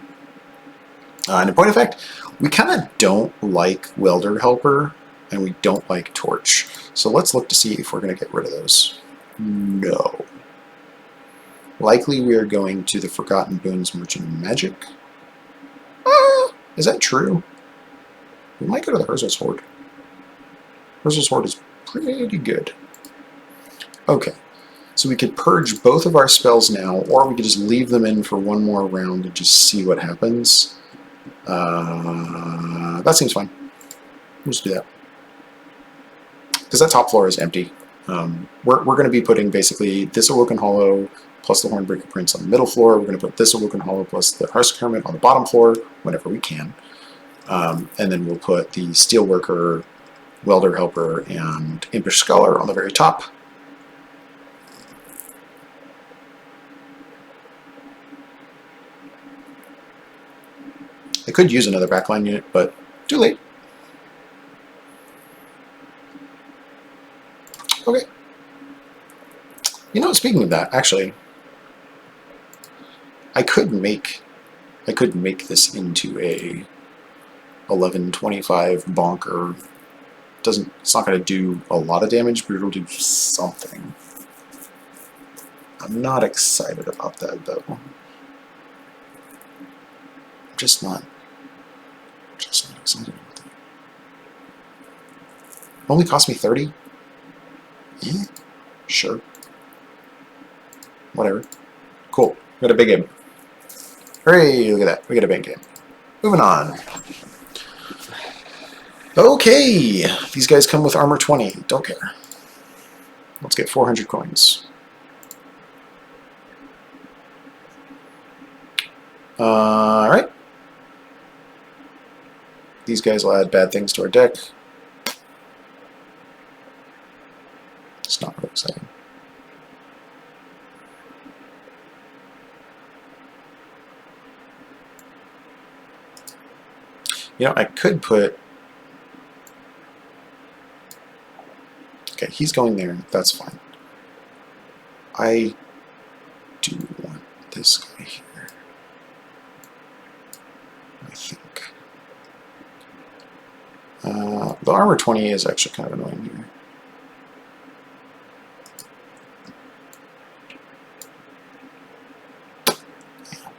and in point of fact, we kind of don't like Welder Helper, and we don't like Torch. So let's look to see if we're going to get rid of those. No. Likely we are going to the Forgotten Boons Merchant of Magic. Is that true? We might go to the Herzos Horde. Herzos Horde is pretty good. Okay. So we could purge both of our spells now, or we could just leave them in for one more round and just see what happens. That seems fine. We'll just do that. Because that top floor is empty. We're going to be putting basically this Awoken Hollow, plus the Hornbreaker prints on the middle floor. We're going to put this Awoken Hollow plus the Hearthstone Hermit on the bottom floor whenever we can. And then we'll put the Steelworker, Welder Helper, and Impish Scholar on the very top. I could use another backline unit, but too late. Okay. You know, speaking of that, actually, I could make this into a 1125 bonker. It's not going to do a lot of damage, but it'll do something. I'm not excited about that though. I'm just not excited about that. Only cost me 30? Yeah, sure. Whatever. Cool. We got a big game. Hooray, look at that. We got a big game. Moving on. Okay. These guys come with armor 20. Don't care. Let's get 400 coins. Alright. These guys will add bad things to our deck. It's not really exciting. You know, I could put... Okay, he's going there. That's fine. I do want this guy here. I think. The armor 20 is actually kind of annoying here. Yeah.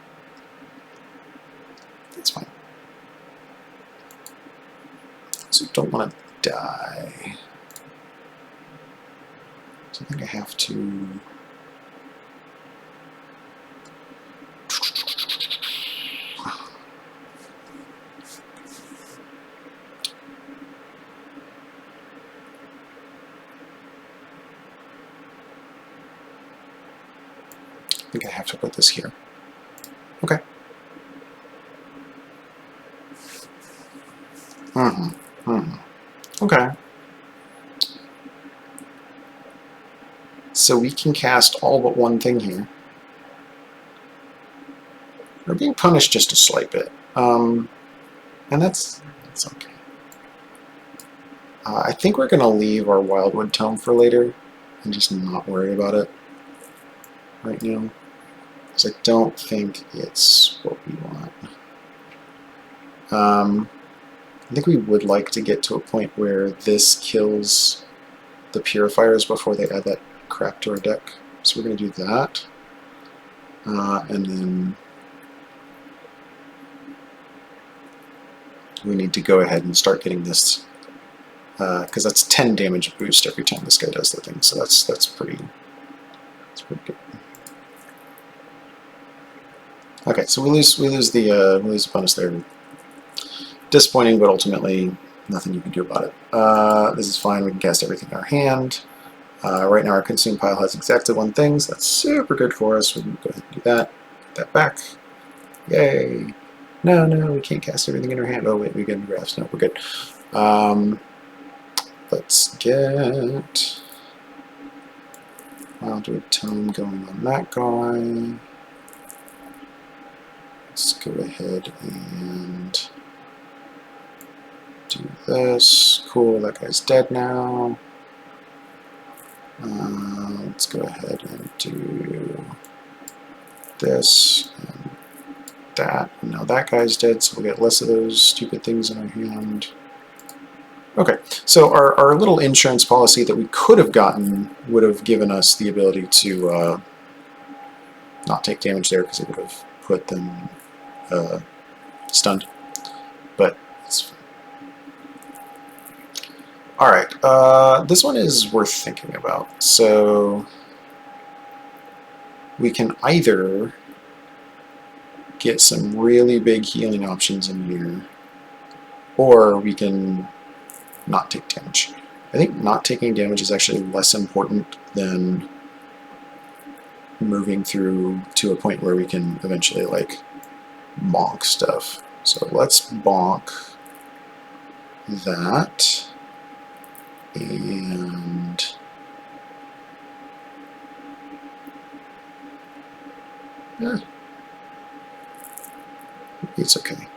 That's fine. So don't want to die. So I think I have to... I think I have to put this here. Okay. Okay. So we can cast all but one thing here. We're being punished just a slight bit. And that's okay. I think we're going to leave our Wildwood Tome for later and just not worry about it right now. Because I don't think it's what we want. I think we would like to get to a point where this kills the purifiers before they add that crap to our deck. So we're going to do that. And then we need to go ahead and start getting this, because that's 10 damage boost every time this guy does the thing. So that's pretty good. Okay, so we lose the bonus there. Disappointing, but ultimately nothing you can do about it. This is fine. We can cast everything in our hand. Right now our consume pile has exactly one thing, so that's super good for us. We can go ahead and do that. Put that back. Yay! No, we can't cast everything in our hand. Oh wait, we get drafts. No, we're good. Let's get Wildwood Tome going on that guy. Let's go ahead and do this. Cool, that guy's dead now. Let's go ahead and do this and that. Now that guy's dead, so we'll get less of those stupid things in our hand. Okay, so our little insurance policy that we could have gotten would have given us the ability to not take damage there, because it would have put them stunned. But it's fine. Alright, this one is worth thinking about. So we can either get some really big healing options in here, or we can not take damage. I think not taking damage is actually less important than moving through to a point where we can eventually like bonk stuff. So let's bonk that, and yeah, it's okay.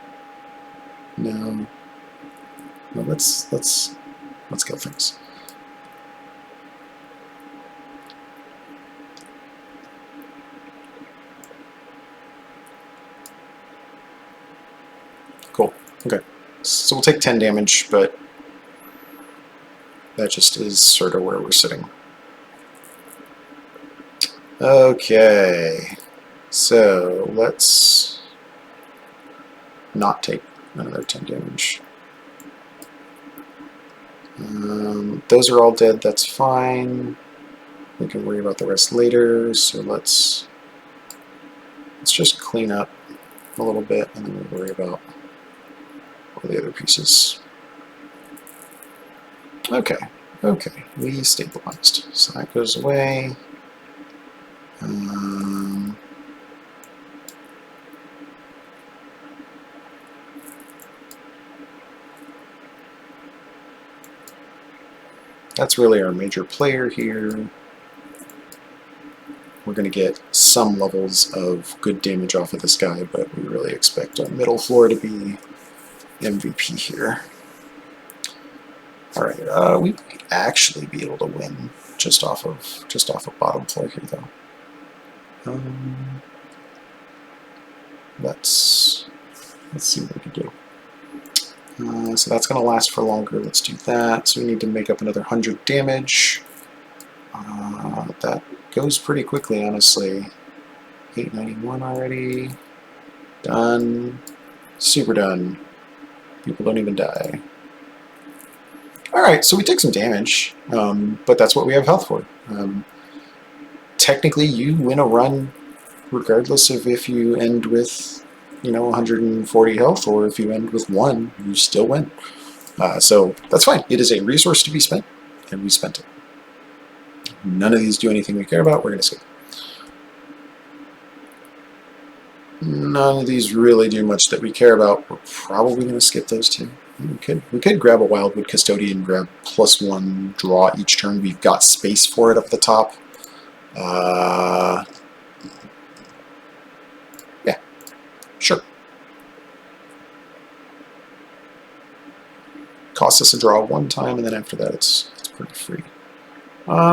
No, let's kill things. Cool. Okay. So we'll take 10 damage, but that just is sort of where we're sitting. Okay. So let's not take another 10 damage. Those are all dead, that's fine. We can worry about the rest later, so let's just clean up a little bit and then we'll worry about all the other pieces. Okay, okay, we stabilized. So that goes away. That's really our major player here. We're going to get some levels of good damage off of this guy, but we really expect our middle floor to be MVP here. All right, we might actually be able to win just off of bottom floor here, though. Let's see what we can do. So that's going to last for longer. Let's do that. So we need to make up another 100 damage. That goes pretty quickly, honestly. 891 already. Done. Super done. People don't even die. Alright, so we took some damage, but that's what we have health for. Technically, you win a run regardless of if you end with, 140 health, or if you end with 1, you still win. So that's fine. It is a resource to be spent, and we spent it. None of these do anything we care about. We're going to skip. None of these really do much that we care about. We're probably going to skip those two. We could grab a Wildwood Custodian, grab +1 draw each turn. We've got space for it up the top. Yeah, sure. Costs us a draw one time, and then after that it's pretty free.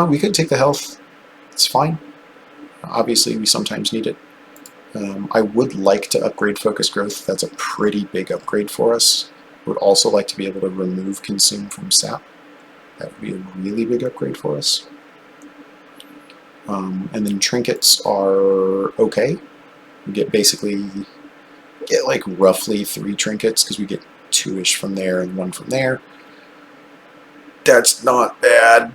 We could take the health. It's fine. Obviously, we sometimes need it. I would like to upgrade Focus Growth. That's a pretty big upgrade for us. Would also like to be able to remove Consume from SAP. That would be a really big upgrade for us. And then Trinkets are okay. We get like roughly 3 Trinkets because we get 2-ish from there and 1 from there. That's not bad.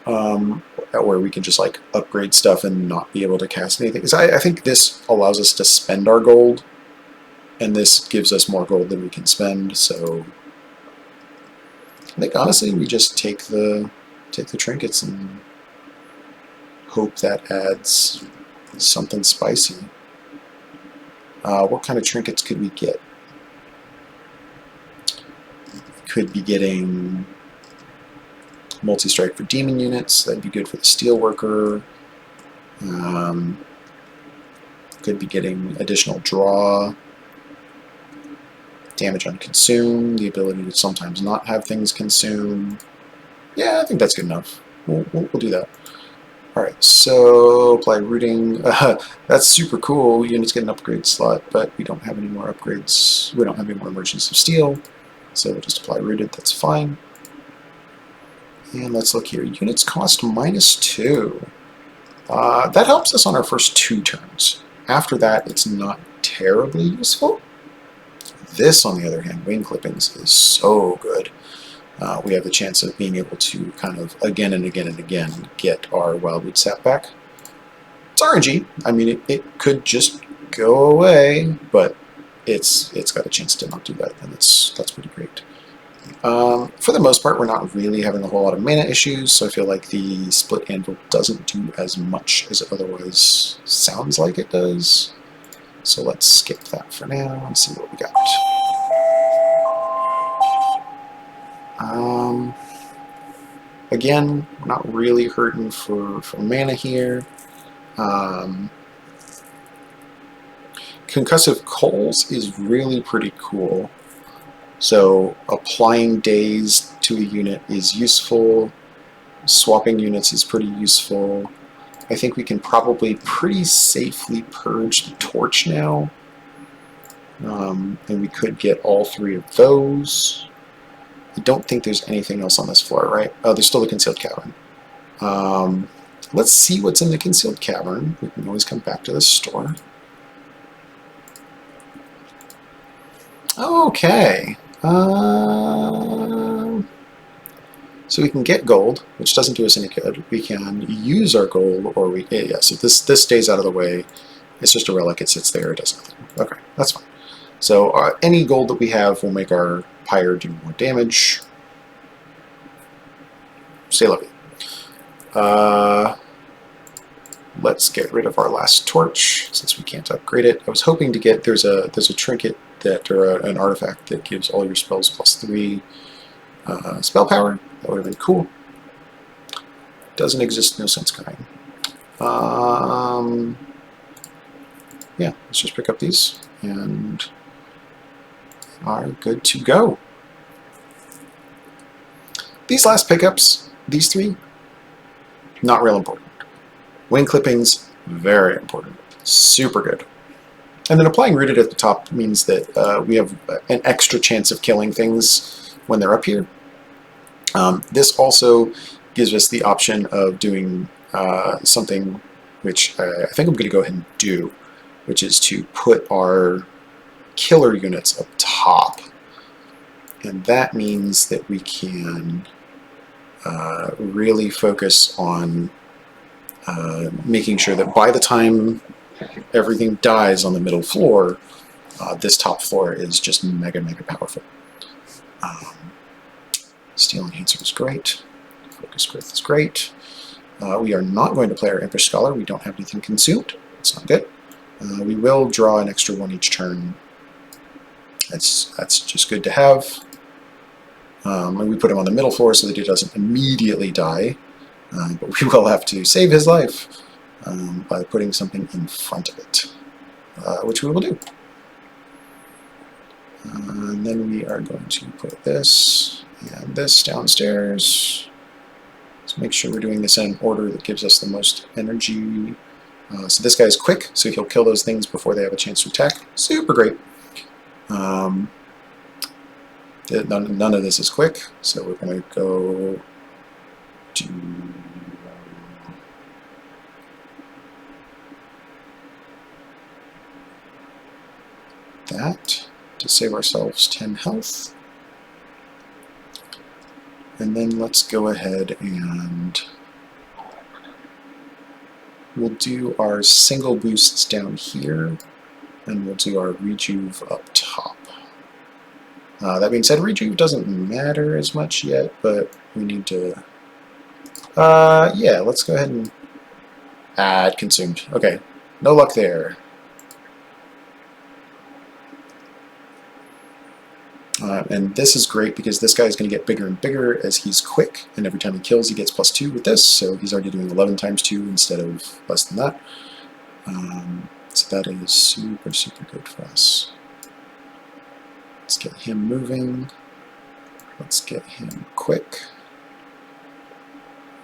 Where we can just like upgrade stuff and not be able to cast anything. Because I think this allows us to spend our gold, and this gives us more gold than we can spend. So I think honestly we just take the trinkets and hope that adds something spicy. What kind of trinkets could we get? Could be getting multi-strike for demon units. That'd be good for the steelworker. Could be getting additional draw, damage on consume, the ability to sometimes not have things consume. Yeah, I think that's good enough. We'll do that. Alright, so apply rooting. That's super cool. Units get an upgrade slot, but we don't have any more upgrades. We don't have any more merchants of steel, so we'll just apply rooted. That's fine. And let's look here. Units cost -2. That helps us on our first 2 turns. After that, it's not terribly useful. This, on the other hand, wing clippings, is so good. We have the chance of being able to kind of again and again and again get our Wildwood Sap back. It's RNG. I mean, it could just go away, but it's got a chance to not do that, and that's pretty great. For the most part, we're not really having a whole lot of mana issues, so I feel like the split anvil doesn't do as much as it otherwise sounds like it does. So let's skip that for now and see what we got. Again, we're not really hurting for mana here. Concussive Coals is really pretty cool. So applying daze to a unit is useful. Swapping units is pretty useful. I think we can probably pretty safely purge the torch now. And we could get all three of those. I don't think there's anything else on this floor, right? Oh, there's still the concealed cavern. Let's see what's in the concealed cavern. We can always come back to this store. Okay. So we can get gold, which doesn't do us any good. We can use our gold, or we... Yeah, so this stays out of the way. It's just a relic. It sits there. It does nothing. Okay, that's fine. So any gold that we have will make our pyre do more damage. Stay lovely. Let's get rid of our last torch since we can't upgrade it. I was hoping to get... There's a trinket that, or an artifact that gives all your spells +3 spell power. That would have been cool. Doesn't exist, no sense kind. Yeah, let's just pick up these and are good to go. These last pickups, these three, not real important. Wing clippings, very important. Super good. And then applying Rooted at the top means that we have an extra chance of killing things when they're up here. This also gives us the option of doing something which I think I'm going to go ahead and do, which is to put our killer units up top. And that means that we can really focus on making sure that by the time everything dies on the middle floor, this top floor is just mega, mega powerful. Steel Enhancer is great. Focus Growth is great. We are not going to play our Empress Scholar. We don't have anything consumed. It's not good. We will draw an extra one each turn. That's just good to have. And we put him on the middle floor so that he doesn't immediately die. But we will have to save his life by putting something in front of it, which we will do. And then we are going to put this and this downstairs. Let's make sure we're doing this in an order that gives us the most energy. So this guy's quick, so he'll kill those things before they have a chance to attack. Super great. None of this is quick, so we're going to go to that to save ourselves 10 health. And then let's go ahead and we'll do our single boosts down here, and we'll do our rejuve up top. That being said, rejuve doesn't matter as much yet, but we need to... yeah, let's go ahead and add consumed. Okay, no luck there. And this is great because this guy is going to get bigger and bigger as he's quick, and every time he kills he gets +2 with this, so he's already doing 11 times 2 instead of less than that. So that is super, super good for us. Let's get him moving. Let's get him quick.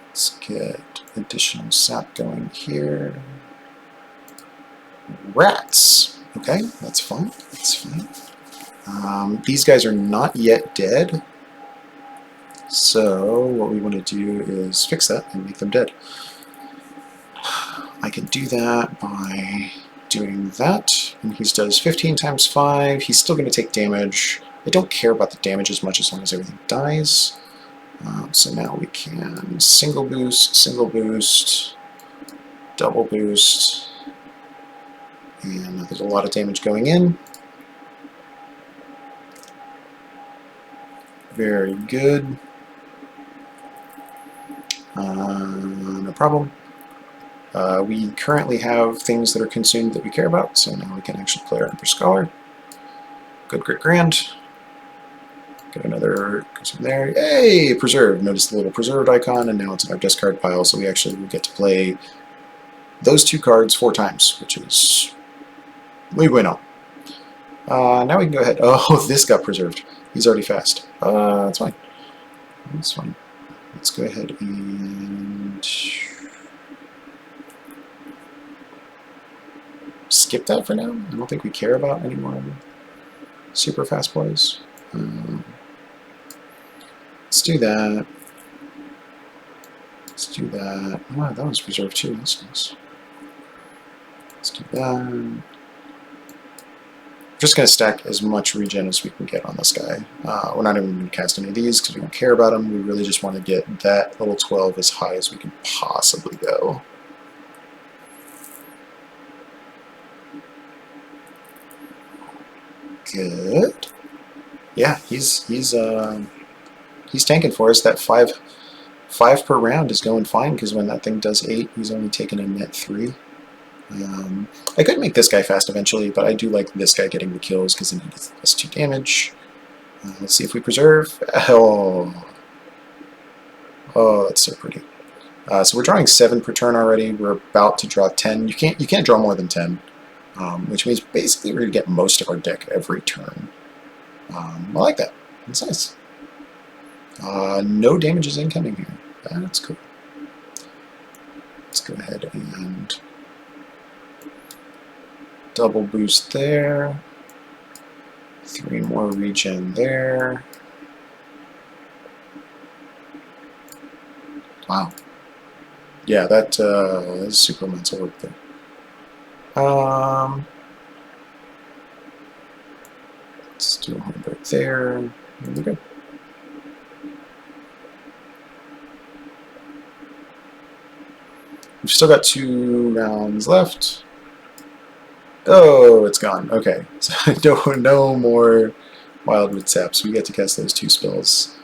Let's get additional sap going here. Rats! Okay, that's fine. That's fine. These guys are not yet dead, so what we want to do is fix that and make them dead. I can do that by doing that, and he does 15 times 5. He's still going to take damage. I don't care about the damage as much as long as everything dies. So now we can single boost, double boost, and there's a lot of damage going in. Very good. No problem. We currently have things that are consumed that we care about, so now we can actually play our Emperor Scholar. Good, great, grand. Get another consume there. Hey, preserved. Notice the little preserved icon, and now it's in our discard pile, so we actually will get to play those 2 cards 4 times, which is muy bueno. Now we can go ahead. Oh, this got preserved. He's already fast. That's fine. That's fine. Let's go ahead and skip that for now. I don't think we care about any more super fast plays. Let's do that. Let's do that. Oh, that was preserved too. That's nice. Let's do that. Just going to stack as much regen as we can get on this guy. We're not even going to cast any of these because we don't care about them. We really just want to get that little 12 as high as we can possibly go. Good. Yeah, he's tanking for us. That five per round is going fine because when that thing does 8, he's only taking a net 3. I could make this guy fast eventually, but I do like this guy getting the kills because then he does 2 damage. Let's see if we preserve. Oh, that's so pretty. So we're drawing 7 per turn already. We're about to draw 10. You can't draw more than 10, which means basically we're going to get most of our deck every turn. I like that. That's nice. No damage is incoming here. That's cool. Let's go ahead and double boost there. 3 more regen there. Wow. Yeah, that is super mental work there. Let's do a home break there. There we go. We've still got 2 rounds left. Oh, it's gone. Okay, so no more Wildwood Saps. We get to cast those 2 spells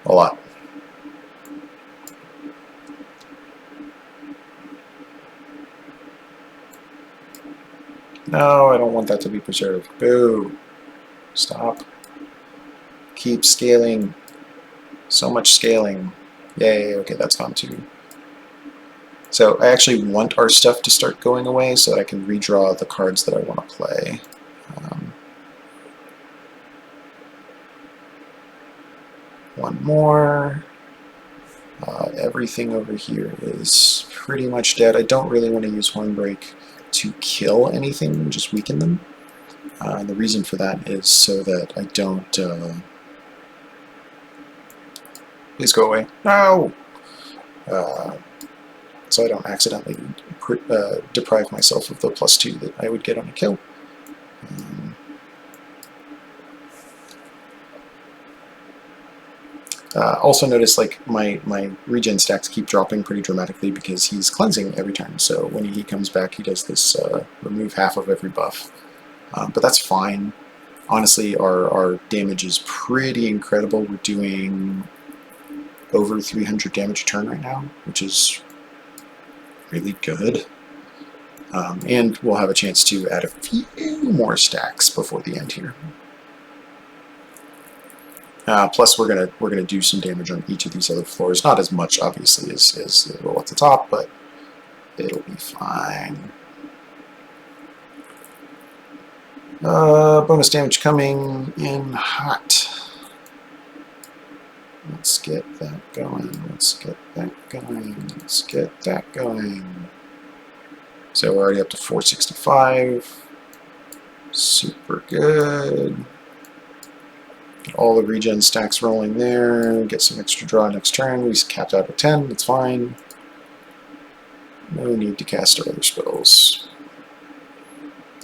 a lot. No, I don't want that to be preserved. Boo. Stop. Keep scaling. So much scaling. Yay, okay, that's gone too. So I actually want our stuff to start going away so that I can redraw the cards that I want to play. One more. Everything over here is pretty much dead. I don't really want to use Hornbreak to kill anything, just weaken them. And the reason for that is so that I don't... Please go away. No! So I don't accidentally deprive myself of the +2 that I would get on a kill. Also notice like my regen stacks keep dropping pretty dramatically because he's cleansing every time. So when he comes back, he does this remove half of every buff. But that's fine. Honestly, our damage is pretty incredible. We're doing over 300 damage a turn right now, which is really good. And we'll have a chance to add a few more stacks before the end here. Plus, we're gonna do some damage on each of these other floors. Not as much, obviously, as the roll at the top, but it'll be fine. Bonus damage coming in hot. Let's get that going. Let's get that going. Let's get that going. So we're already up to 465. Super good. Get all the regen stacks rolling there. Get some extra draw next turn. We capped out at 10. That's fine. No need to cast our other spells.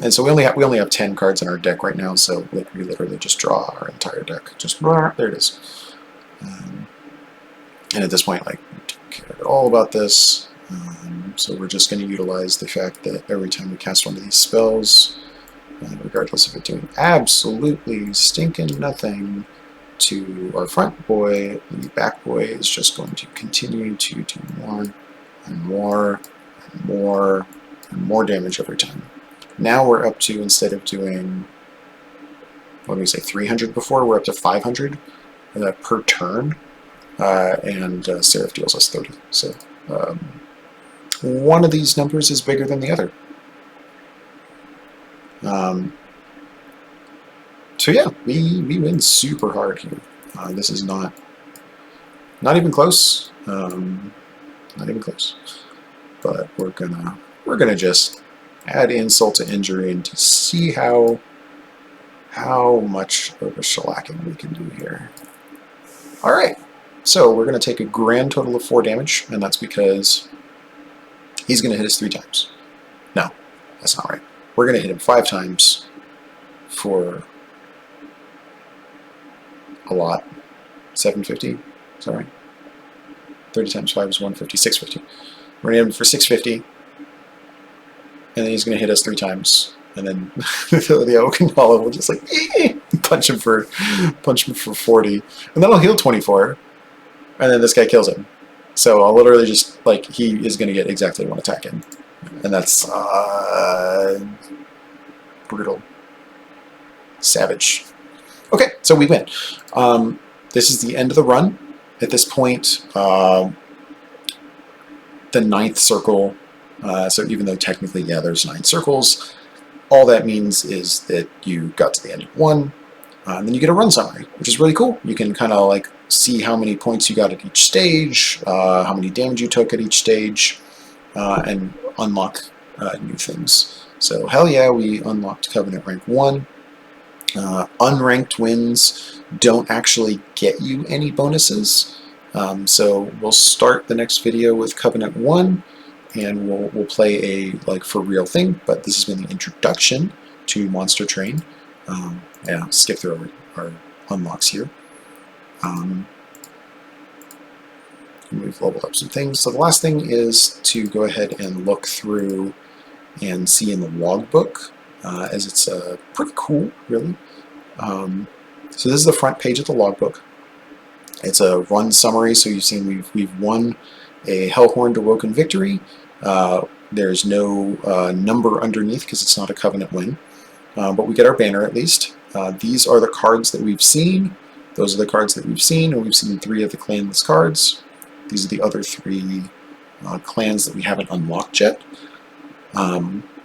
And so we only have 10 cards in our deck right now. So we literally just draw our entire deck. Just there it is. And at this point, like, we don't care at all about this. So we're just going to utilize the fact that every time we cast one of these spells, regardless of it doing absolutely stinking nothing, to our front boy, the back boy is just going to continue to do more and more and more and more damage every time. Now we're up to, instead of doing, what do we say, 300 before, we're up to 500 per turn, and Seraph deals us 30. So one of these numbers is bigger than the other. So yeah, we win super hard here. This is not even close. Not even close. But we're gonna just add insult to injury and to see how much of a shellacking we can do here. All right, so we're gonna take a grand total of 4 damage, and that's because he's gonna hit us 3 times. No, that's not right. We're gonna hit him 5 times for a lot. 750. Sorry. 30 times 5 is 150. 650. We're going to hit him for 650. And then he's going to hit us 3 times. And then the Okinawa will just like punch him for 40. And that'll heal 24. And then this guy kills him. So I'll literally just, like, he is going to get exactly 1 attack in. And that's brutal. Savage. Okay, so we win. This is the end of the run. At this point, the 9th circle, so even though technically, yeah, there's 9 circles, all that means is that you got to the end of 1, and then you get a run summary, which is really cool. You can kind of like see how many points you got at each stage, how many damage you took at each stage, and unlock new things. So hell yeah, we unlocked Covenant rank 1. Unranked wins don't actually get you any bonuses, so we'll start the next video with Covenant 1, and we'll play a like for real thing. But this has been the introduction to Monster Train. Yeah, skip through our unlocks here. We've leveled up some things. So the last thing is to go ahead and look through and see in the logbook, as it's pretty cool, really. So this is the front page of the logbook. It's a run summary, so you've seen we've won a Hellhorned Awoken victory. There's no number underneath because it's not a Covenant win, but we get our banner at least. These are the cards that we've seen. Those are the cards that we've seen, and we've seen 3 of the clanless cards. These are the other 3 clans that we haven't unlocked yet.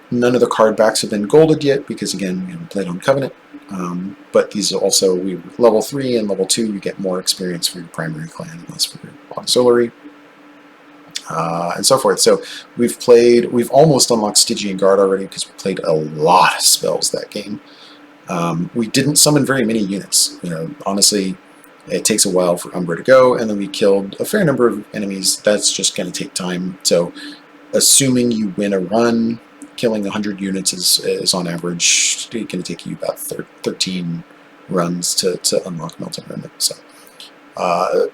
None of the card backs have been golded yet because, again, we haven't played on Covenant. But these are also, level 3 and level 2, you get more experience for your primary clan and less for your auxiliary, and so forth. So we've almost unlocked Stygian Guard already because we played a lot of spells that game. We didn't summon very many units. You know, honestly, it takes a while for Umbra to go, and then we killed a fair number of enemies. That's just going to take time. So assuming you win a run, killing 100 units is on average going to take you about 13 runs to unlock Melting Remnant. So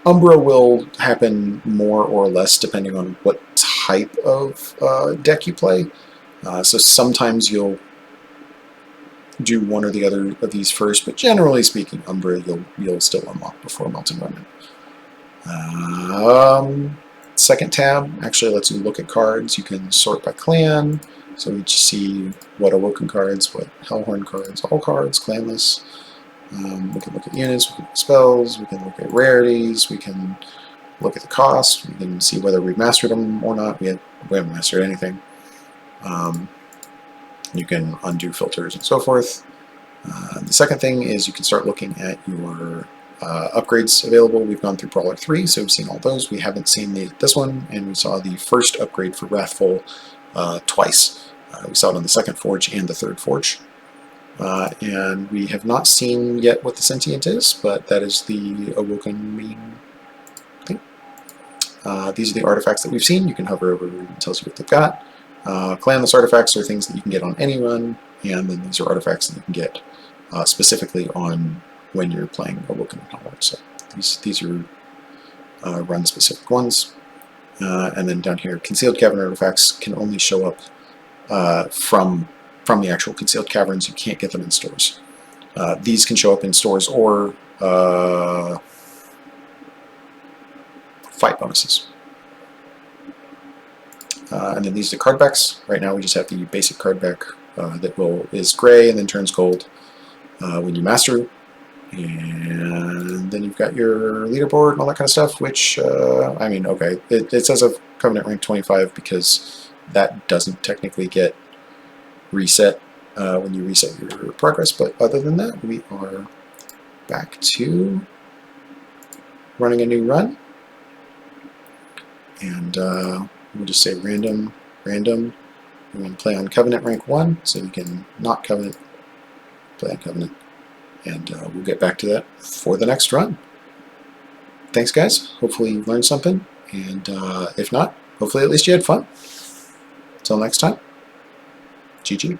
Umbra will happen more or less depending on what type of deck you play. So sometimes you'll do one or the other of these first, but generally speaking, Umbra you'll still unlock before Melting Remnant. Second tab actually lets you look at cards. You can sort by clan. So we just see what Awoken cards, what Hellhorn cards, all cards, clanless. We can look at units, we can look at spells, we can look at rarities, we can look at the cost, we can see whether we've mastered them or not. We haven't mastered anything. You can undo filters and so forth. The second thing is you can start looking at your upgrades available. We've gone through Brawler 3, so we've seen all those. We haven't seen this one, and we saw the first upgrade for Wrathful twice. We saw it on the 2nd Forge and the 3rd Forge. And we have not seen yet what the Sentient is, but that is the Awoken main thing. These are the artifacts that we've seen. You can hover over and it tells you what they've got. Clanless artifacts are things that you can get on any run, and then these are artifacts that you can get specifically on when you're playing Awoken and Hellhorn. So these are run-specific ones. And then down here, Concealed Cavern artifacts can only show up from the actual Concealed Caverns. You can't get them in stores. These can show up in stores or fight bonuses. And then these are the card backs. Right now we just have the basic card back that is gray and then turns gold when you master. And then you've got your leaderboard and all that kind of stuff, which, I mean, okay, it says of Covenant rank 25 because that doesn't technically get reset when you reset your progress, but other than that, we are back to running a new run. And we'll just say random. We want to play on Covenant rank 1, so we can not Covenant, play on Covenant. And we'll get back to that for the next run. Thanks, guys. Hopefully you learned something. And if not, hopefully at least you had fun. Until next time, GG.